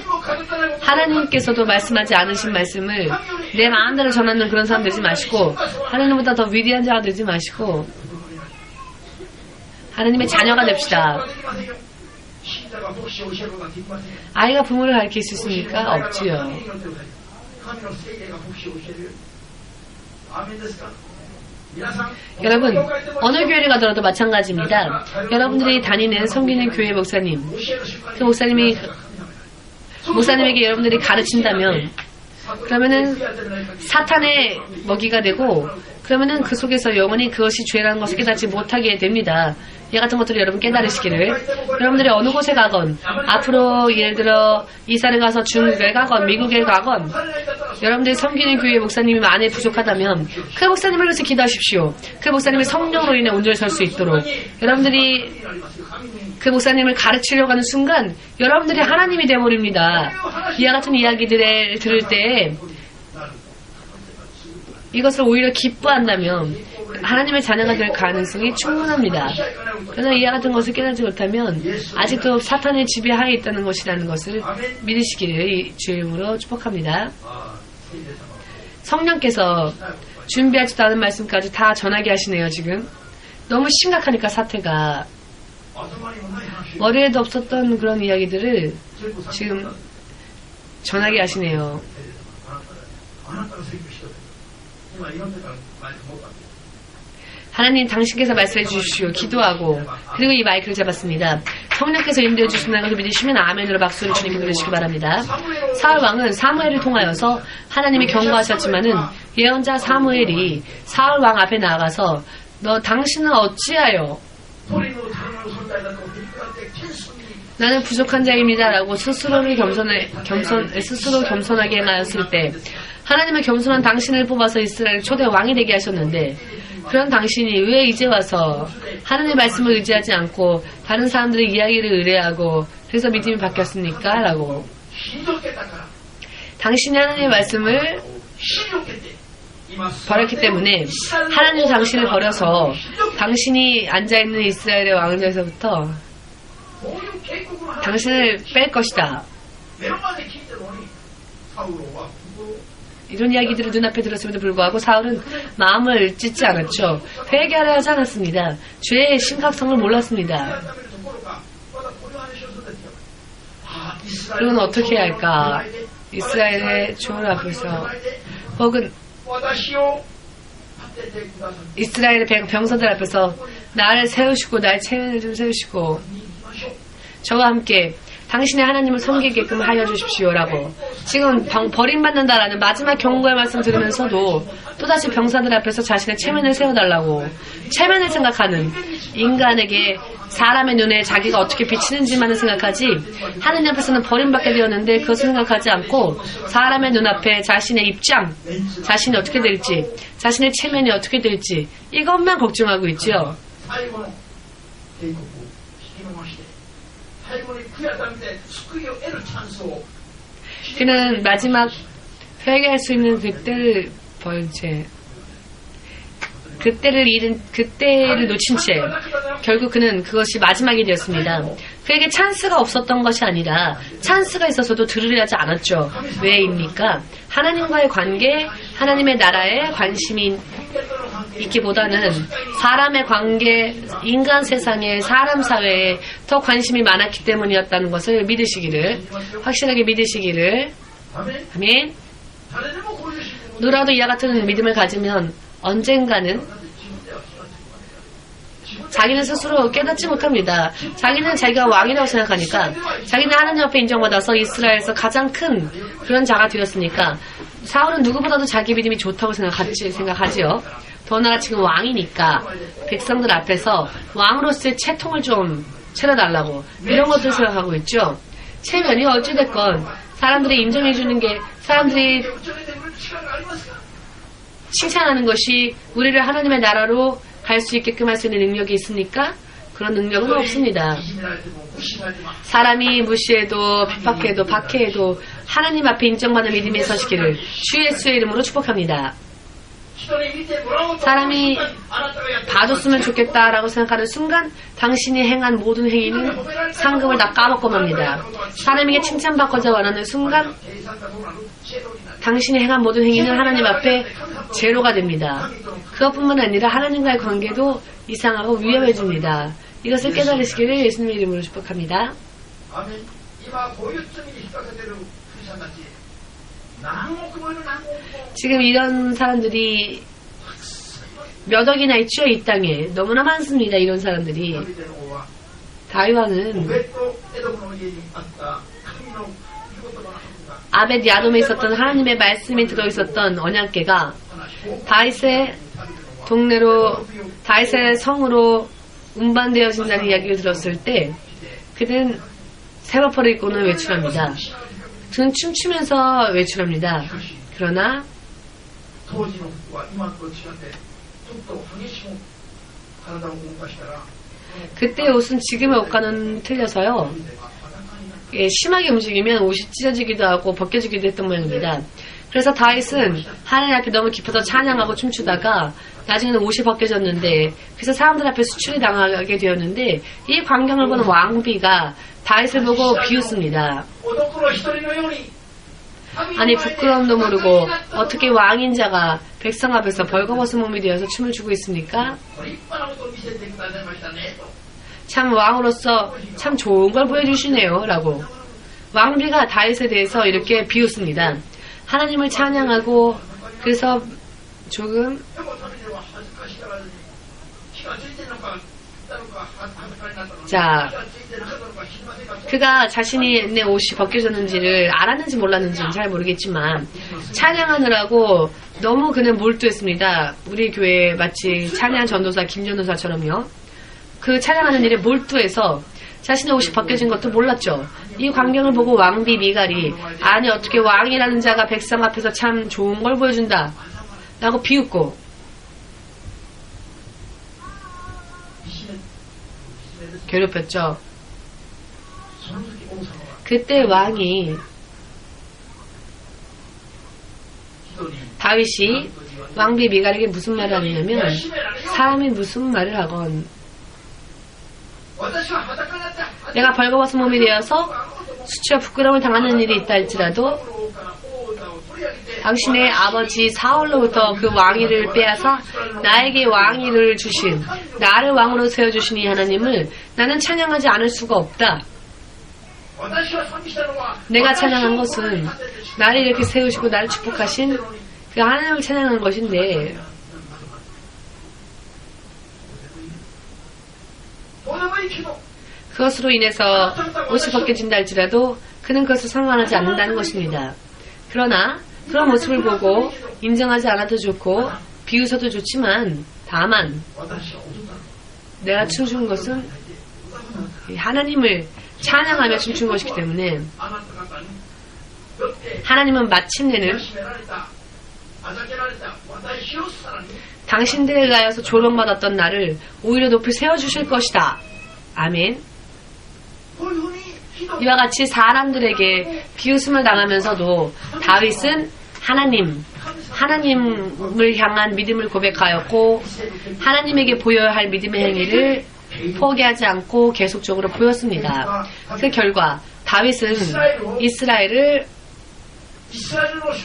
하나님께서도 말씀하지 않으신 말씀을 내 마음대로 전하는 그런 사람 되지 마시고 하나님보다 더 위대한 자가 되지 마시고 하나님의 자녀가 됩시다. 아이가 부모를 가르칠 수 있습니까? 없지요. 여러분, 어느 교회를 가더라도 마찬가지입니다. 여러분들이 다니는 섬기는 교회 목사님, 그 목사님에게 여러분들이 가르친다면 그러면은 사탄의 먹이가 되고 그러면은 그 속에서 영원히 그것이 죄라는 것을 깨닫지 못하게 됩니다. 이 같은 것들을 여러분 깨달으시기를, 여러분들이 어느 곳에 가건 앞으로 예를 들어 이사를 가서 중국에 가건 미국에 가건 여러분들이 섬기는 교회 목사님이 만에 부족하다면 그 목사님을 위해서 기도하십시오. 그 목사님의 성령으로 인해 온전히 설 수 있도록 여러분들이 그 목사님을 가르치려고 하는 순간 여러분들이 하나님이 되어버립니다. 이와 같은 이야기들을 들을 때 이것을 오히려 기뻐한다면 하나님의 자녀가 될 가능성이 충분합니다. 그러나 이와 같은 것을 깨닫지 못하면 아직도 사탄의 지배하에 있다는 것이라는 것을 믿으시기를 주의 이름으로 축복합니다. 성령께서 준비하지도 않은 말씀까지 다 전하게 하시네요. 지금 너무 심각하니까 사태가 머리에도 없었던 그런 이야기들을 지금 전하게 하시네요. 하나님, 당신께서 말씀해 주십시오. 기도하고 그리고 이 마이크를 잡았습니다. 성령께서 인도해 주신다는 것을 믿으시면 아멘으로 박수를 주님께 부르시기 바랍니다. 사울 왕은 사무엘을 통하여서 하나님이 경고하셨지만은 예언자 사무엘이 사울 왕 앞에 나가서 너 당신은 어찌하여 나는 부족한 자입니다 라고 스스로 겸손하게 행하였을 때 하나님의 겸손한 당신을 뽑아서 이스라엘 초대 왕이 되게 하셨는데 그런 당신이 왜 이제 와서 하나님의 말씀을 의지하지 않고 다른 사람들의 이야기를 의뢰하고 그래서 믿음이 바뀌었습니까? 라고. 당신이 하나님의 말씀을 버렸기 때문에 하나님 당신을 버려서 당신이 앉아있는 이스라엘의 왕자에서부터 당신을 뺄 것이다. 이런 이야기들을 눈앞에 들었음에도 불구하고 사울은 마음을 찢지 않았죠. 회개하려 하지 않았습니다. 죄의 심각성을 몰랐습니다. 그러면 어떻게 해야 할까? 이스라엘의 종을 앞에서 혹은 이스라엘의 병사들 앞에서 나를 세우시고 나의 체면을 좀 세우시고 저와 함께 당신의 하나님을 섬기게끔 하여 주십시오라고. 지금 버림받는다라는 마지막 경고의 말씀 들으면서도 또다시 병사들 앞에서 자신의 체면을 세워달라고. 체면을 생각하는 인간에게 사람의 눈에 자기가 어떻게 비치는지만을 생각하지 하나님 앞에서는 버림받게 되었는데 그것을 생각하지 않고 사람의 눈앞에 자신의 입장, 자신이 어떻게 될지, 자신의 체면이 어떻게 될지 이것만 걱정하고 있죠. 그는 마지막 회개할 수 있는 그때를 놓친 채 결국 그는 그것이 마지막이 되었습니다. 그에게 찬스가 없었던 것이 아니라 찬스가 있어서도 들으려 하지 않았죠. 왜입니까? 하나님과의 관계, 하나님의 나라에 관심이 있기보다는 사람의 관계, 인간 세상에, 사람 사회에 더 관심이 많았기 때문이었다는 것을 믿으시기를, 확실하게 믿으시기를. 아멘. 누구라도 이와 같은 믿음을 가지면 언젠가는 자기는 스스로 깨닫지 못합니다. 자기는 자기가 왕이라고 생각하니까, 자기는 하나님 앞에 인정받아서 이스라엘에서 가장 큰 그런 자가 되었으니까 사울은 누구보다도 자기 믿음이 좋다고 생각하지요. 더나라 지금 왕이니까 백성들 앞에서 왕으로서의 채통을 좀 차려달라고 이런 것들을 생각하고 있죠. 체면이 어찌됐건 사람들이 인정해주는 게, 사람들이 칭찬하는 것이 우리를 하나님의 나라로 갈 수 있게끔 할 수 있는 능력이 있습니까? 그런 능력은 없습니다. 사람이 무시해도 핍박해도 박해해도 하나님 앞에 인정받는 믿음에 서시기를 주 예수의 이름으로 축복합니다. 사람이 봐줬으면 좋겠다라고 생각하는 순간 당신이 행한 모든 행위는 상급을 다 까먹고 맙니다. 사람에게 칭찬받고자 원하는 순간 당신이 행한 모든 행위는 하나님 앞에 제로가 됩니다. 그것뿐만 아니라 하나님과의 관계도 이상하고 위험해집니다. 이것을 깨달으시기를 예수님의 이름으로 축복합니다. 지금 이런 사람들이 몇 억이나 있죠. 이 땅에 너무나 많습니다. 이런 사람들이. 다윗왕은 아벳 야돔에 있었던 하나님의 말씀이 들어있었던 언약궤가 다윗의 동네로, 다윗의 성으로 운반되어진다는 이야기를 들었을 때 그는 세바포를 입고는 외출합니다. 그는 춤추면서 외출합니다. 그러나 그때의 옷은 지금의 옷과는 틀려서요. 심하게 움직이면 옷이 찢어지기도 하고 벗겨지기도 했던 모양입니다. 그래서 다윗은 하나님 앞에 너무 깊어서 찬양하고 춤추다가 나중에는 옷이 벗겨졌는데, 그래서 사람들 앞에 수출이 당하게 되었는데, 이 광경을 보는 왕비가 다윗을 보고 비웃습니다. 아니, 부끄러움도 모르고 어떻게 왕인 자가 백성 앞에서 벌거벗은 몸이 되어서 춤을 추고 있습니까? 참 왕으로서 참 좋은 걸 보여주시네요 라고 왕비가 다윗에 대해서 이렇게 비웃습니다. 하나님을 찬양하고, 그래서 조금 자, 그가 자신의 옷이 벗겨졌는지를 알았는지 몰랐는지는 잘 모르겠지만 찬양하느라고 너무 그는 몰두했습니다. 우리 교회 마치 찬양 전도사 김전도사처럼요. 그 찬양하는 일에 몰두해서 자신의 옷이 벗겨진 것도 몰랐죠. 이 광경을 보고 왕비 미갈이, 아니 어떻게 왕이라는 자가 백성 앞에서 참 좋은 걸 보여준다 라고 비웃고, 괴롭혔죠. 그때 왕이 다윗이 왕비 미갈에게 무슨 말을 하냐면 사람이 무슨 말을 하건 내가 벌거벗은 몸이 되어서 수치와 부끄러움을 당하는 일이 있다 할지라도 당신의 아버지 사울로부터 그 왕위를 빼앗아 나에게 왕위를 주신 나를 왕으로 세워주신 이 하나님을 나는 찬양하지 않을 수가 없다. 내가 찬양한 것은 나를 이렇게 세우시고 나를 축복하신 그 하나님을 찬양한 것인데 그것으로 인해서 옷이 벗겨진다 할지라도 그는 그것을 상관하지 않는다는 것입니다. 그러나 그런 모습을 보고 인정하지 않아도 좋고 비웃어도 좋지만 다만 내가 춤춘 것은 하나님을 찬양하며 춤춘 것이기 때문에 하나님은 마침내는 당신들에 가여서 조롱받았던 나를 오히려 높이 세워주실 것이다. 아멘. 이와 같이 사람들에게 비웃음을 당하면서도 다윗은 하나님을 향한 믿음을 고백하였고 하나님에게 보여야 할 믿음의 행위를 포기하지 않고 계속적으로 보였습니다. 그 결과 다윗은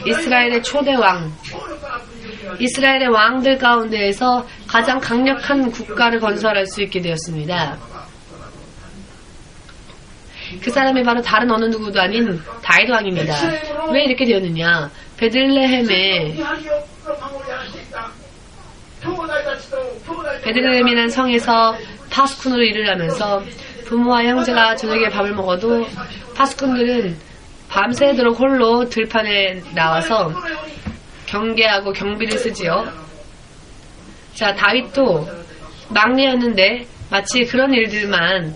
이스라엘의 초대왕, 이스라엘의 왕들 가운데에서 가장 강력한 국가를 건설할 수 있게 되었습니다. 그 사람이 바로 다른 어느 누구도 아닌 다윗 왕입니다. 왜 이렇게 되었느냐? 베들레헴이라는 성에서 파수꾼으로 일을 하면서 부모와 형제가 저녁에 밥을 먹어도 파수꾼들은 밤새도록 홀로 들판에 나와서 경계하고 경비를 쓰지요. 자, 다윗도 막내였는데 마치 그런 일들만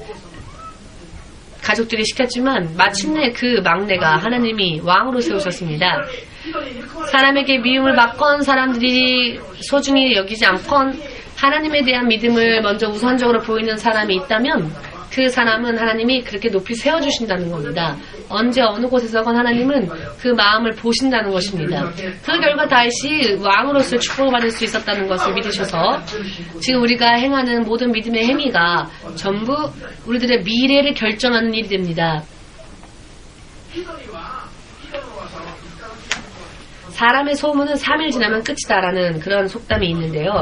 가족들이 시켰지만 마침내 그 막내가 하나님이 왕으로 세우셨습니다. 사람에게 미움을 받건 사람들이 소중히 여기지 않건 하나님에 대한 믿음을 먼저 우선적으로 보이는 사람이 있다면 그 사람은 하나님이 그렇게 높이 세워주신다는 겁니다. 언제 어느 곳에서건 하나님은 그 마음을 보신다는 것입니다. 그 결과 다윗이 왕으로서 축복을 받을 수 있었다는 것을 믿으셔서 지금 우리가 행하는 모든 믿음의 행위가 전부 우리들의 미래를 결정하는 일이 됩니다. 사람의 소문은 3일 지나면 끝이다라는 그런 속담이 있는데요.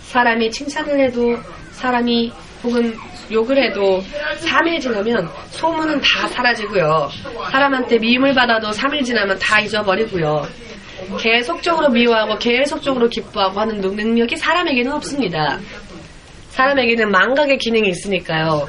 사람이 칭찬을 해도 사람이 혹은 욕을 해도 3일 지나면 소문은 다 사라지고요. 사람한테 미움을 받아도 3일 지나면 다 잊어버리고요. 계속적으로 미워하고 계속적으로 기뻐하고 하는 능력이 사람에게는 없습니다. 사람에게는 망각의 기능이 있으니까요.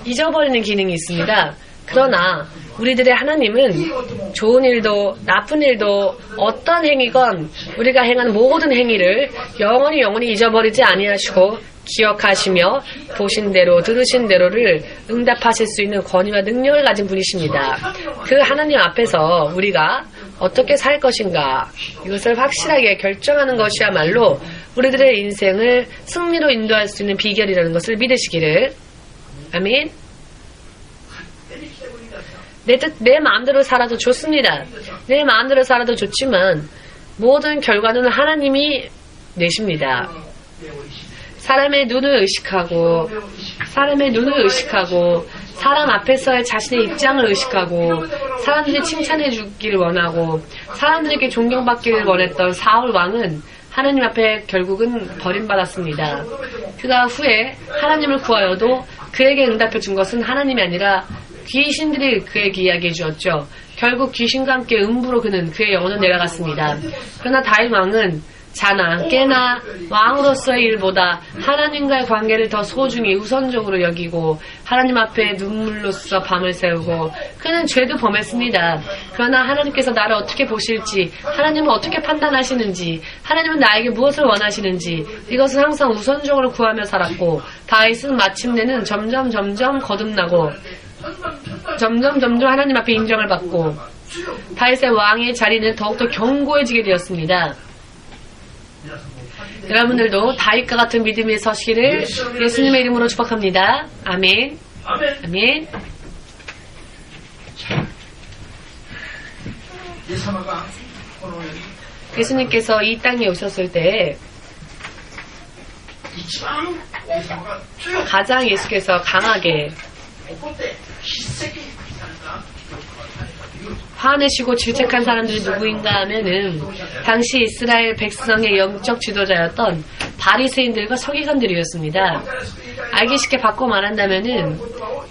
잊어버리는 기능이 있습니다. 그러나 우리들의 하나님은 좋은 일도 나쁜 일도 어떤 행위건 우리가 행한 모든 행위를 영원히 잊어버리지 아니하시고 기억하시며 보신 대로 들으신 대로를 응답하실 수 있는 권위와 능력을 가진 분이십니다. 그 하나님 앞에서 우리가 어떻게 살 것인가 이것을 확실하게 결정하는 것이야말로 우리들의 인생을 승리로 인도할 수 있는 비결이라는 것을 믿으시기를. 아멘. 내 마음대로 살아도 좋습니다. 내 마음대로 살아도 좋지만 모든 결과는 하나님이 내십니다. 사람의 눈을 의식하고 사람 앞에서의 자신의 입장을 의식하고 사람들이 칭찬해 주기를 원하고 사람들에게 존경받기를 원했던 사울 왕은 하나님 앞에 결국은 버림받았습니다. 그가 후에 하나님을 구하여도 그에게 응답해 준 것은 하나님이 아니라 귀신들이 그에게 이야기해 주었죠. 결국 귀신과 함께 음부로 그는 그의 영혼은 내려갔습니다. 그러나 다윗 왕은 자나 깨나 왕으로서의 일보다 하나님과의 관계를 더 소중히 우선적으로 여기고 하나님 앞에 눈물로써 밤을 새우고 그는 죄도 범했습니다. 그러나 하나님께서 나를 어떻게 보실지 하나님은 어떻게 판단하시는지 하나님은 나에게 무엇을 원하시는지 이것을 항상 우선적으로 구하며 살았고 다윗은 마침내는 점점 거듭나고 점점 하나님 앞에 인정을 받고 다윗의 왕의 자리는 더욱더 견고해지게 되었습니다. 여러분들도 다윗과 같은 믿음에 서시기를 예수님의 이름으로 축복합니다. 아멘. 아멘. 예수님께서 이 땅에 오셨을 때 가장 예수께서 강하게 화내시고 질책한 사람들이 누구인가 하면은 당시 이스라엘 백성의 영적 지도자였던 바리새인들과 서기관들이었습니다. 알기 쉽게 바꿔 말한다면은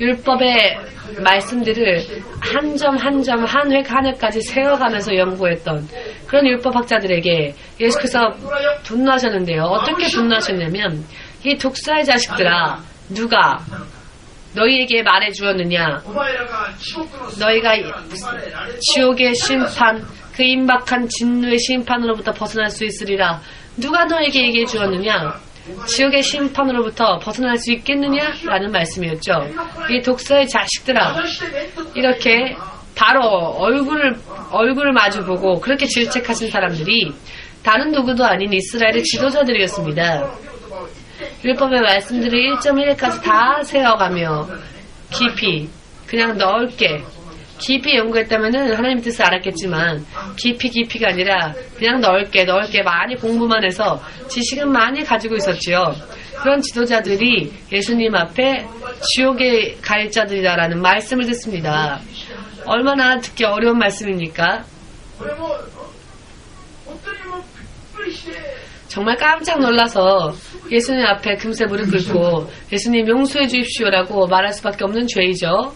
율법의 말씀들을 한 점 한 점 한 획 한 획까지 세워가면서 연구했던 그런 율법학자들에게 예수께서 분노하셨는데요. 어떻게 분노하셨냐면 이 독사의 자식들아 누가 너희에게 말해주었느냐 너희가 지옥의 심판 그 임박한 진노의 심판으로부터 벗어날 수 있으리라 누가 너에게 얘기해 주었느냐 지옥의 심판으로부터 벗어날 수 있겠느냐 라는 말씀이었죠. 이 독사의 자식들아 이렇게 바로 얼굴을 마주보고 그렇게 질책하신 사람들이 다른 누구도 아닌 이스라엘의 지도자들이었습니다. 율법의 말씀들을 1.1까지 다 세어가며 깊이 그냥 넓게 깊이 연구했다면은 하나님 뜻을 알았겠지만 깊이가 아니라 그냥 넓게 많이 공부만 해서 지식은 많이 가지고 있었지요. 그런 지도자들이 예수님 앞에 지옥에 갈 자들이다라는 말씀을 듣습니다. 얼마나 듣기 어려운 말씀입니까? 정말 깜짝 놀라서 예수님 앞에 금세 무릎 꿇고 예수님 용서해 주십시오라고 말할 수밖에 없는 죄이죠.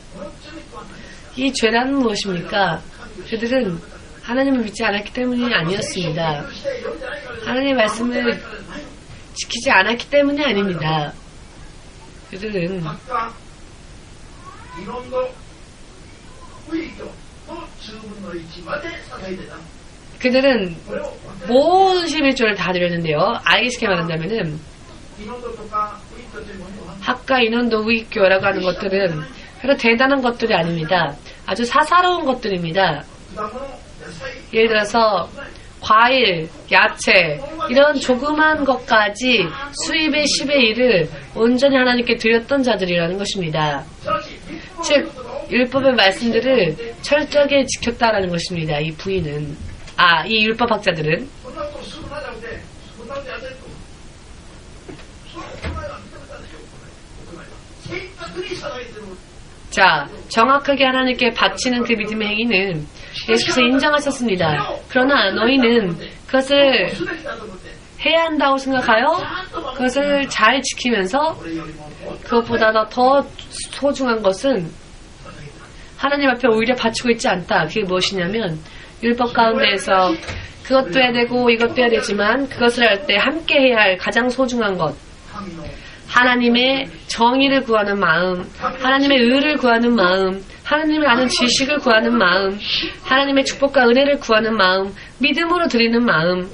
이 죄란 무엇입니까? 그들은 하나님을 믿지 않았기 때문이 아니었습니다. 하나님의 말씀을 지키지 않았기 때문이 아닙니다. 그들은 모든 11조를 다 드렸는데요. 알기 쉽게 말한다면은 학과 인원도 우익교라고 하는 것들은 별로 대단한 것들이 아닙니다. 아주 사사로운 것들입니다. 예를 들어서 과일, 야채 이런 조그만 것까지 수입의 10의 1을 온전히 하나님께 드렸던 자들이라는 것입니다. 즉 율법의 말씀들을 철저하게 지켰다라는 것입니다. 이 부인은 이 율법학자들은 자, 정확하게 하나님께 바치는 그 믿음의 행위는 예수께서 인정하셨습니다. 그러나 너희는 그것을 해야 한다고 생각하여 그것을 잘 지키면서 그것보다 더 소중한 것은 하나님 앞에 오히려 바치고 있지 않다. 그게 무엇이냐면 율법 가운데에서 그것도 해야 되고 이것도 해야 되지만 그것을 할 때 함께 해야 할 가장 소중한 것 하나님의 정의를 구하는 마음, 하나님의 의를 구하는 마음, 하나님을 아는 지식을 구하는 마음, 하나님의 축복과 은혜를 구하는 마음, 믿음으로 드리는 마음,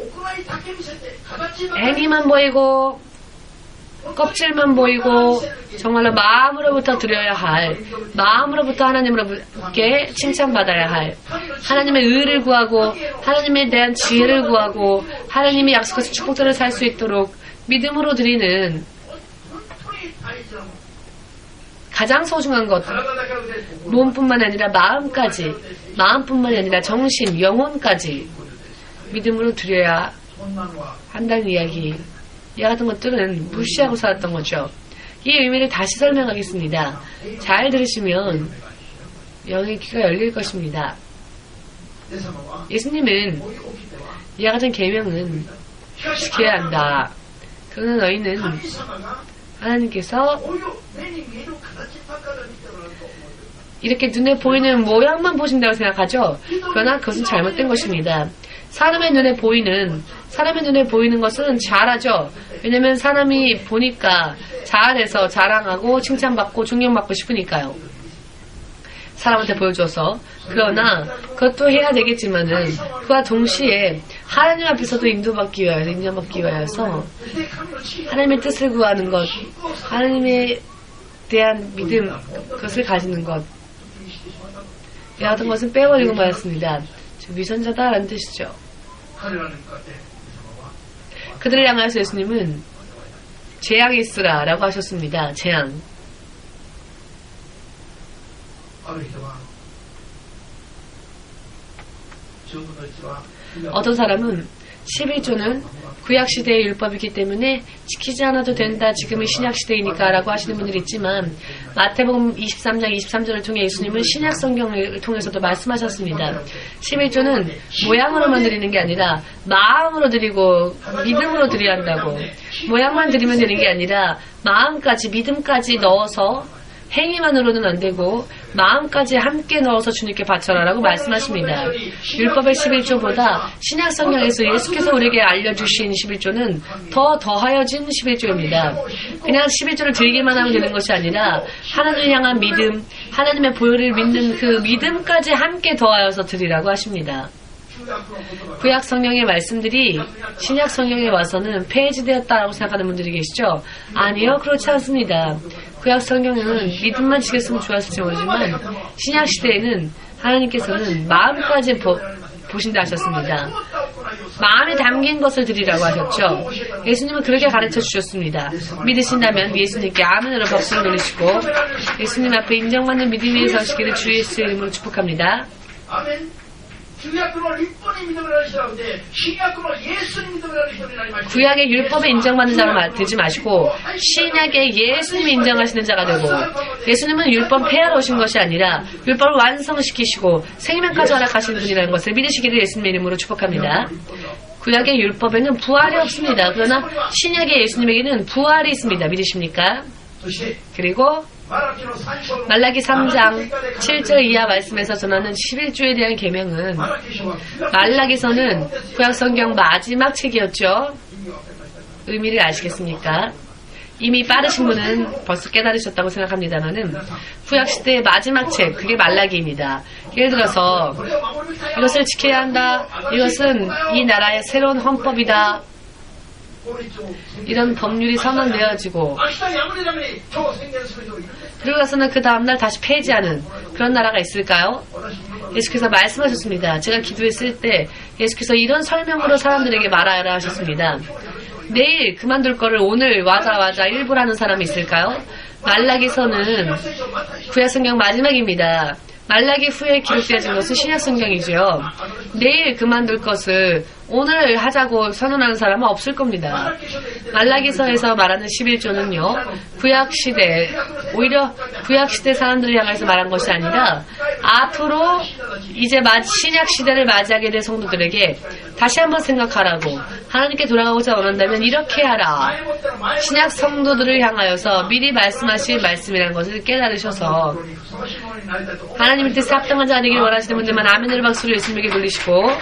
행위만 보이고 껍질만 보이고 정말로 마음으로부터 드려야 할, 마음으로부터 하나님으로부터 칭찬받아야 할, 하나님의 의를 구하고 하나님에 대한 지혜를 구하고 하나님이 약속하신 축복들을 살 수 있도록 믿음으로 드리는 가장 소중한 것, 몸뿐만 아니라 마음뿐만이 아니라 정신, 영혼까지 믿음으로 드려야 한다는 이야기. 이와 같은 것들은 무시하고 살았던 거죠. 이 의미를 다시 설명하겠습니다. 잘 들으시면 영의 귀가 열릴 것입니다. 예수님은 이와 같은 계명은 지켜야 한다. 그러나 너희는 하나님께서 이렇게 눈에 보이는 모양만 보신다고 생각하죠. 그러나 그것은 잘못된 것입니다. 사람의 눈에 보이는 것은 잘하죠. 왜냐면 사람이 보니까 잘해서 자랑하고 칭찬받고 존경받고 싶으니까요. 사람한테 보여줘서. 그러나 그것도 해야 되겠지만은 그와 동시에 하나님 앞에서도 인정받기 위하여서 하나님의 뜻을 구하는 것, 하나님에 대한 믿음, 그것을 가지는 것. 이 같은 것은 빼버리고 말았습니다. 위선자다라는 뜻이죠. 그들을 향하여서 예수님은 재앙이 있으라 라고 하셨습니다. 재앙. 어떤 사람은 11조는 구약시대의 율법이기 때문에 지키지 않아도 된다. 지금은 신약시대이니까 라고 하시는 분들이 있지만 마태복음 23장 23절을 통해 예수님은 신약성경을 통해서도 말씀하셨습니다. 11조는 모양으로만 드리는 게 아니라 마음으로 드리고 믿음으로 드려야 한다고. 모양만 드리면 되는 게 아니라 마음까지 믿음까지 넣어서 행위만으로는 안 되고 마음까지 함께 넣어서 주님께 바쳐라라고 말씀하십니다. 율법의 11조보다 신약 성경에서 예수께서 우리에게 알려주신 11조는 더 더하여진 11조입니다. 그냥 11조를 드리기만 하면 되는 것이 아니라 하나님을 향한 믿음, 하나님의 보혈을 믿는 그 믿음까지 함께 더하여서 드리라고 하십니다. 구약 성경의 말씀들이 신약 성경에 와서는 폐지되었다라고 생각하는 분들이 계시죠? 아니요, 그렇지 않습니다. 구약 성경은 믿음만 지켰으면 좋았을지 모르지만 신약 시대에는 하나님께서는 마음까지 보신다 하셨습니다. 마음에 담긴 것을 드리라고 하셨죠. 예수님은 그렇게 가르쳐 주셨습니다. 믿으신다면 예수님께 아멘으로 박수를 돌리시고 예수님 앞에 인정받는 믿음 위에 서시기를 주 예수의 이름으로 축복합니다. 구약의 율법에 인정받는 자가 되지 마시고 신약의 예수님이 인정하시는 자가 되고, 예수님은 율법 폐하러 오신 것이 아니라 율법을 완성시키시고 생명까지 허락하시는 분이라는 것을 믿으시기를 예수님의 이름으로 축복합니다. 구약의 율법에는 부활이 없습니다. 그러나 신약의 예수님에게는 부활이 있습니다. 믿으십니까? 그리고 말라기 3장 7절 이하 말씀에서 전하는 11조에 대한 계명은 말라기서는 구약성경 마지막 책이었죠. 의미를 아시겠습니까? 이미 빠르신 분은 벌써 깨달으셨다고 생각합니다만은 구약시대의 마지막 책, 그게 말라기입니다. 예를 들어서 이것을 지켜야 한다, 이것은 이 나라의 새로운 헌법이다, 이런 법률이 선언되어지고 그러고 나서는 그 다음날 다시 폐지하는 그런 나라가 있을까요? 예수께서 말씀하셨습니다. 제가 기도했을 때 예수께서 이런 설명으로 사람들에게 말하라 하셨습니다. 내일 그만둘 거를 오늘 와자 일부러 하는 사람이 있을까요? 말라기서는 구약성경 마지막입니다. 말라기 후에 기록되어진 것은 신약성경이죠. 내일 그만둘 것을 오늘 하자고 선언하는 사람은 없을 겁니다. 말라기서에서 말하는 11조는요, 구약시대, 오히려 구약시대 사람들을 향해서 말한 것이 아니라 앞으로 이제 신약시대를 맞이하게 될 성도들에게 다시 한번 생각하라고, 하나님께 돌아가고자 원한다면 이렇게 하라, 신약 성도들을 향하여서 미리 말씀하실 말씀이라는 것을 깨달으셔서 하나님의 뜻에 합당한 자 되기를 원하시는 분들만 아멘으로 박수를 예수님에게 돌리시고,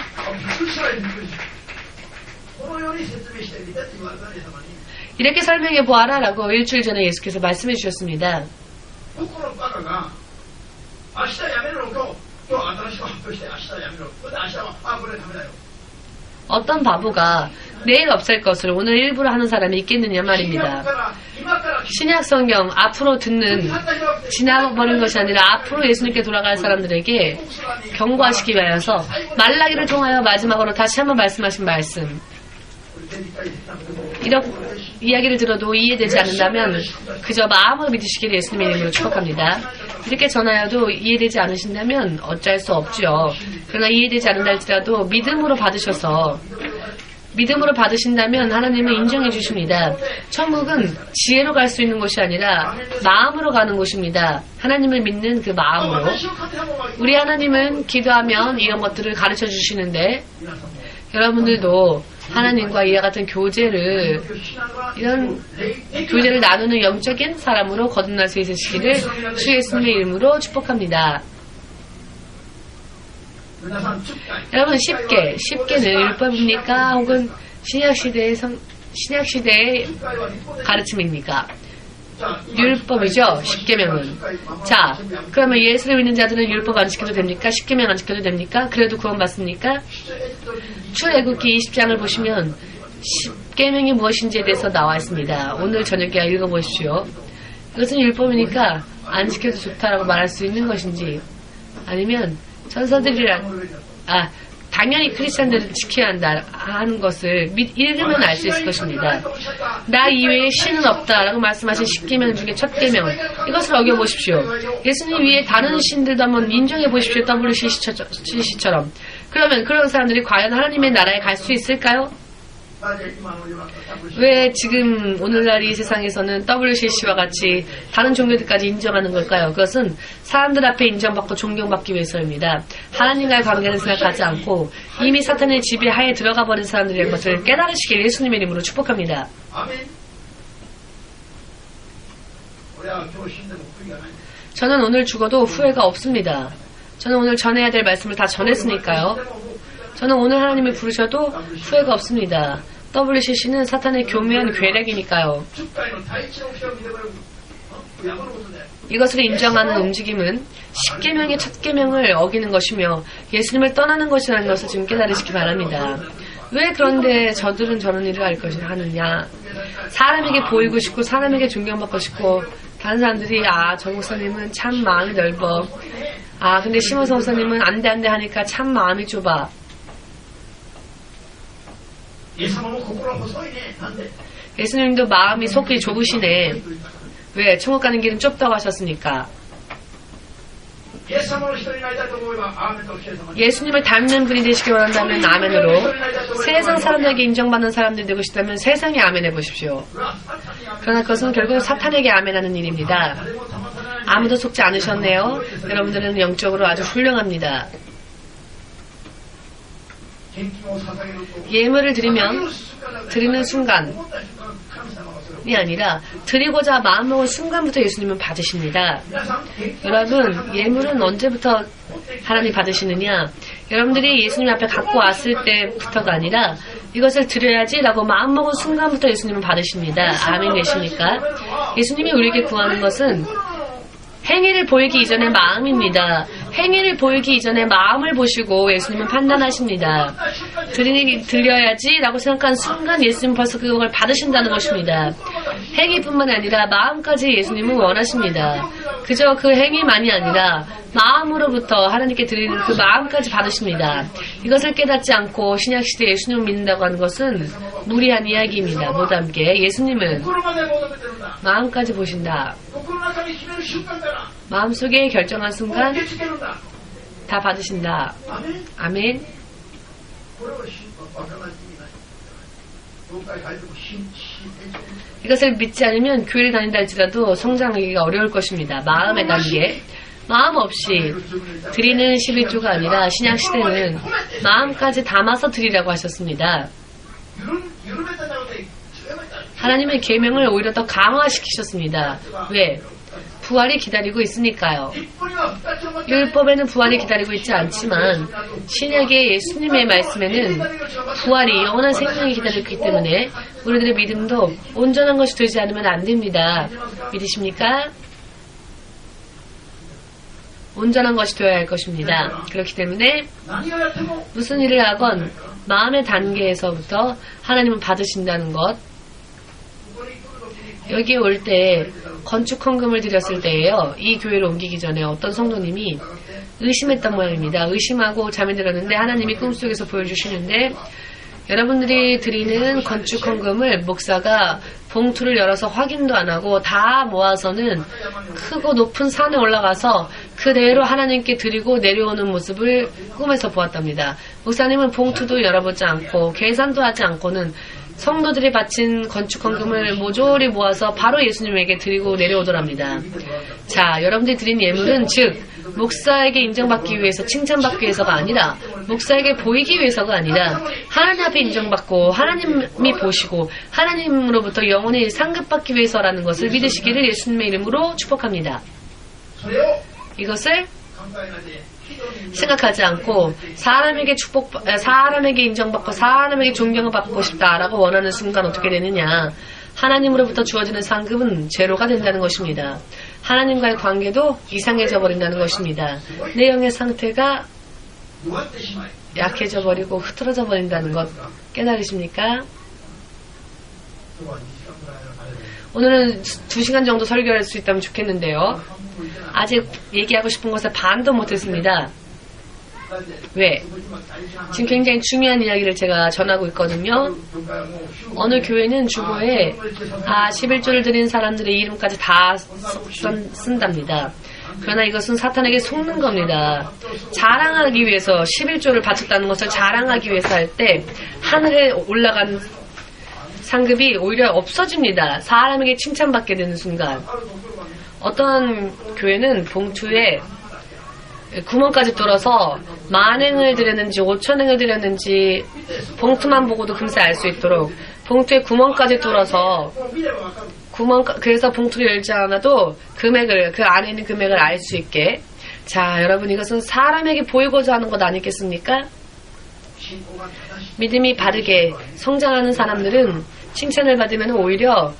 이렇게 설명해 보아라 라고 일주일 전에 예수께서 말씀해 주셨습니다. 어떤 바보가 내일 없앨 것을 오늘 일부러 하는 사람이 있겠느냐 말입니다. 신약 성경 앞으로 듣는, 지나버린 것이 아니라 앞으로 예수님께 돌아갈 사람들에게 경고하시기 위하여서 말라기를 통하여 마지막으로 다시 한번 말씀하신 말씀, 이런 이야기를 들어도 이해되지 않는다면 그저 마음으로 믿으시기를 예수님의 이름으로 축복합니다. 이렇게 전하여도 이해되지 않으신다면 어쩔 수 없죠. 그러나 이해되지 않는다 할지라도 믿음으로 받으신다면 하나님은 인정해 주십니다. 천국은 지혜로 갈 수 있는 곳이 아니라 마음으로 가는 곳입니다. 하나님을 믿는 그 마음으로. 우리 하나님은 기도하면 이런 것들을 가르쳐 주시는데, 여러분들도 하나님과 이와 같은 이런 교제를 나누는 영적인 사람으로 거듭날 수 있으시기를 주 예수님의 이름으로 축복합니다. 여러분, 쉽게는 율법입니까? 혹은 신약시대의 가르침입니까? 율법이죠. 십계명은. 자, 그러면 예수를 믿는 자들은 율법 안 지켜도 됩니까? 십계명 안 지켜도 됩니까? 그래도 구원받습니까? 출애굽기 20장을 보시면 십계명이 무엇인지에 대해서 나와 있습니다. 오늘 저녁에 읽어보십시오. 이것은 율법이니까 안 지켜도 좋다라고 말할 수 있는 것인지, 아니면 당연히 크리스찬들은 지켜야 한다 하는 것을 읽으면 알 수 있을 것입니다. 나 이외에 신은 없다라고 말씀하신 10계명 중에 첫 계명, 이것을 어겨보십시오. 예수님 위에 다른 신들도 한번 인정해 보십시오. WCC처럼. 그러면 그런 사람들이 과연 하나님의 나라에 갈 수 있을까요? 왜 지금 오늘날 이 세상에서는 WCC와 같이 다른 종교들까지 인정하는 걸까요? 그것은 사람들 앞에 인정받고 존경받기 위해서입니다. 하나님과의 관계를 생각하지 않고 이미 사탄의 지배하에 들어가 버린 사람들의 것을 깨달으시길 예수님의 이름으로 축복합니다. 저는 오늘 죽어도 후회가 없습니다. 저는 오늘 전해야 될 말씀을 다 전했으니까요. 저는 오늘 하나님이 부르셔도 후회가 없습니다. WCC는 사탄의 교묘한 괴력이니까요. 이것을 인정하는 움직임은 10계명의 첫 계명을 어기는 것이며 예수님을 떠나는 것이라는 것을 지금 깨달으시기 바랍니다. 왜 그런데 저들은 저런 일을 할 것을 하느냐. 사람에게 보이고 싶고 사람에게 존경받고 싶고 다른 사람들이 저 목사님은 참 마음이 넓어. 근데 심호성 목사님은 안 돼 하니까 참 마음이 좁아. 예수님도 마음이 속이 좁으시네. 왜? 천국 가는 길은 좁다고 하셨으니까. 예수님을 닮는 분이 되시기 원한다면 아멘으로, 세상 사람들에게 인정받는 사람들이 되고 싶다면 세상에 아멘해 보십시오. 그러나 그것은 결국 사탄에게 아멘하는 일입니다. 아무도 속지 않으셨네요. 여러분들은 영적으로 아주 훌륭합니다. 예물을 드리는 순간이 아니라 드리고자 마음먹은 순간부터 예수님은 받으십니다. 여러분, 예물은 언제부터 하나님 받으시느냐? 여러분들이 예수님 앞에 갖고 왔을 때부터가 아니라 이것을 드려야지라고 마음먹은 순간부터 예수님은 받으십니다. 아멘 되십니까? 예수님이 우리에게 구하는 것은 행위를 보이기 이전의 마음입니다. 행위를 보이기 이전에 마음을 보시고 예수님은 판단하십니다. 드려야지 라고 생각한 순간 예수님은 벌써 그걸 받으신다는 것입니다. 행위뿐만 아니라 마음까지 예수님은 원하십니다. 그저 그 행위만이 아니라 마음으로부터 하나님께 드리는 그 마음까지 받으십니다. 이것을 깨닫지 않고 신약시대에 예수님을 믿는다고 하는 것은 무리한 이야기입니다. 모두 함께 예수님은 마음까지 보신다. 마음속에 결정한 순간 다 받으신다. 아멘. 이것을 믿지 않으면 교회를 다닌다 할지라도 성장하기가 어려울 것입니다. 마음의 단계. 마음 없이 드리는 11조가 아니라 신약시대는 마음까지 담아서 드리라고 하셨습니다. 하나님의 계명을 오히려 더 강화시키셨습니다. 왜? 부활이 기다리고 있으니까요. 율법에는 부활이 기다리고 있지 않지만 신약의 예수님의 말씀에는 부활이 영원한 생명이 기다리고 있기 때문에 우리들의 믿음도 온전한 것이 되지 않으면 안 됩니다. 믿으십니까? 온전한 것이 되어야 할 것입니다. 그렇기 때문에 무슨 일을 하건 마음의 단계에서부터 하나님은 받으신다는 것. 여기에 올 때 건축 헌금을 드렸을 때예요. 이 교회를 옮기기 전에 어떤 성도님이 의심했던 모양입니다. 의심하고 잠이 들었는데 하나님이 꿈속에서 보여주시는데 여러분들이 드리는 건축 헌금을 목사가 봉투를 열어서 확인도 안 하고 다 모아서는 크고 높은 산에 올라가서 그대로 하나님께 드리고 내려오는 모습을 꿈에서 보았답니다. 목사님은 봉투도 열어보지 않고 계산도 하지 않고는 성도들이 바친 건축 헌금을 모조리 모아서 바로 예수님에게 드리고 내려오더랍니다. 자, 여러분들이 드린 예물은 즉 목사에게 인정받기 위해서 칭찬받기 위해서가 아니라 목사에게 보이기 위해서가 아니라 하나님 앞에 인정받고 하나님이 보시고 하나님으로부터 영원히 상급받기 위해서라는 것을 믿으시기를 예수님의 이름으로 축복합니다. 이것을 생각하지 않고 사람에게 인정받고 사람에게 존경을 받고 싶다라고 원하는 순간 어떻게 되느냐. 하나님으로부터 주어지는 상급은 제로가 된다는 것입니다. 하나님과의 관계도 이상해져 버린다는 것입니다. 내 영의 상태가 약해져 버리고 흐트러져 버린다는 것 깨달으십니까? 오늘은 2시간 정도 설교할 수 있다면 좋겠는데요. 아직 얘기하고 싶은 것을 반도 못했습니다. 왜? 지금 굉장히 중요한 이야기를 제가 전하고 있거든요. 어느 교회는 주보에 11조를 드린 사람들의 이름까지 다 쓴답니다. 그러나 이것은 사탄에게 속는 겁니다. 자랑하기 위해서 11조를 바쳤다는 것을 자랑하기 위해서 할 때 하늘에 올라간 상급이 오히려 없어집니다. 사람에게 칭찬받게 되는 순간. 어떤 교회는 봉투에 구멍까지 뚫어서 10,000행을 드렸는지 5,000행을 드렸는지 봉투만 보고도 금세 알 수 있도록 봉투에 구멍까지 뚫어서 그래서 봉투를 열지 않아도 금액을, 그 안에 있는 금액을 알 수 있게. 자, 여러분, 이것은 사람에게 보이고자 하는 것 아니겠습니까? 믿음이 바르게 성장하는 사람들은 칭찬을 받으면 오히려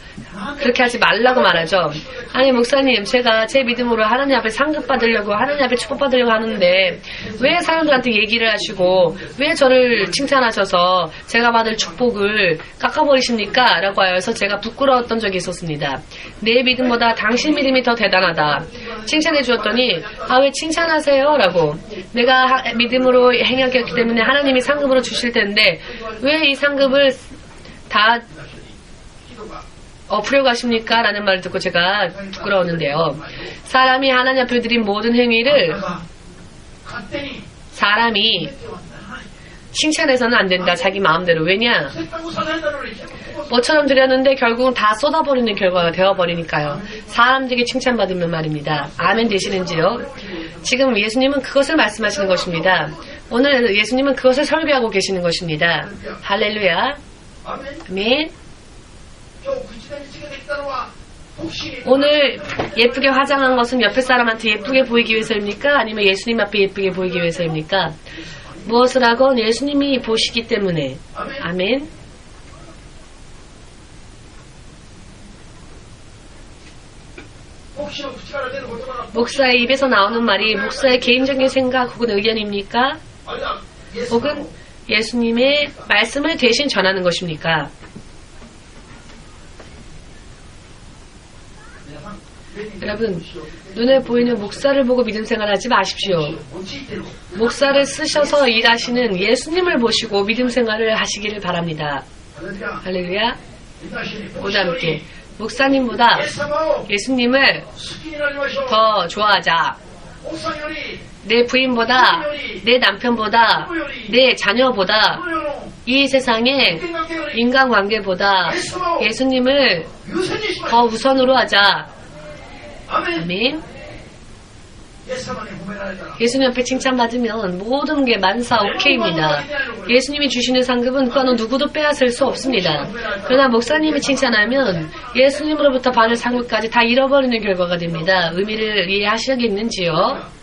그렇게 하지 말라고 말하죠. 아니, 목사님, 제가 제 믿음으로 하나님 앞에 상급 받으려고, 하나님 앞에 축복 받으려고 하는데 왜 사람들한테 얘기를 하시고 왜 저를 칭찬하셔서 제가 받을 축복을 깎아버리십니까? 라고 하여서 제가 부끄러웠던 적이 있었습니다. 내 믿음보다 당신 믿음이 더 대단하다. 칭찬해 주었더니 왜 칭찬하세요? 라고. 내가 믿음으로 행하기 때문에 하나님이 상급으로 주실 텐데 왜 이 상급을 다 엎으려고 하십니까? 라는 말을 듣고 제가 부끄러웠는데요. 사람이 하나님 앞에 드린 모든 행위를 사람이 칭찬해서는 안 된다. 자기 마음대로. 왜냐? 뭐처럼 드렸는데 결국은 다 쏟아버리는 결과가 되어버리니까요. 사람들에게 칭찬받으면 말입니다. 아멘 되시는지요? 지금 예수님은 그것을 말씀하시는 것입니다. 오늘 예수님은 그것을 설교하고 계시는 것입니다. 할렐루야. 아멘. 오늘 예쁘게 화장한 것은 옆에 사람한테 예쁘게 보이기 위해서입니까? 아니면 예수님 앞에 예쁘게 보이기 위해서입니까? 무엇을 하건 예수님이 보시기 때문에. 아멘. 목사의 입에서 나오는 말이 목사의 개인적인 생각 혹은 의견입니까? 혹은 예수님의 말씀을 대신 전하는 것입니까? 여러분, 눈에 보이는 목사를 보고 믿음 생활하지 마십시오. 목사를 쓰셔서 일하시는 예수님을 보시고 믿음 생활을 하시기를 바랍니다. 할렐루야. 모두 함께 목사님보다 예수님을 더 좋아하자. 내 부인보다, 내 남편보다, 내 자녀보다, 이 세상의 인간관계보다 예수님을 더 우선으로 하자. 아멘. 예수님 앞에 칭찬받으면 모든 게 만사 오케이입니다. 예수님이 주시는 상급은 그 어느 누구도 빼앗을 수 없습니다. 그러나 목사님이 칭찬하면 예수님으로부터 받을 상급까지 다 잃어버리는 결과가 됩니다. 의미를 이해하시겠는지요?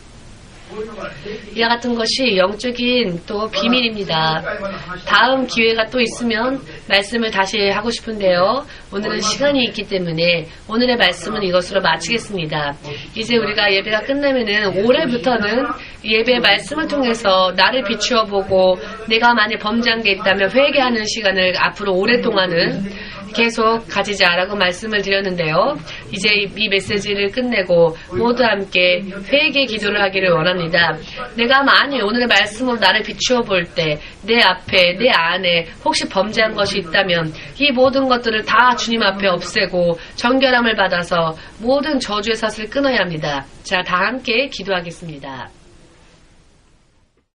이와 같은 것이 영적인 또 비밀입니다. 다음 기회가 또 있으면 말씀을 다시 하고 싶은데요. 오늘은 시간이 있기 때문에 오늘의 말씀은 이것으로 마치겠습니다. 이제 우리가 예배가 끝나면은 올해부터는 예배 말씀을 통해서 나를 비추어 보고 내가 만약 범죄한 게 있다면 회개하는 시간을 앞으로 오랫동안은 계속 가지자라고 말씀을 드렸는데요. 이제 이 메시지를 끝내고 모두 함께 회개 기도를 하기를 원합니다. 내가 만일 오늘의 말씀으로 나를 비추어 볼 때 내 앞에 내 안에 혹시 범죄한 것이 있다면 이 모든 것들을 다 주님 앞에 없애고 정결함을 받아서 모든 저주의 사슬을 끊어야 합니다. 자, 다 함께 기도하겠습니다.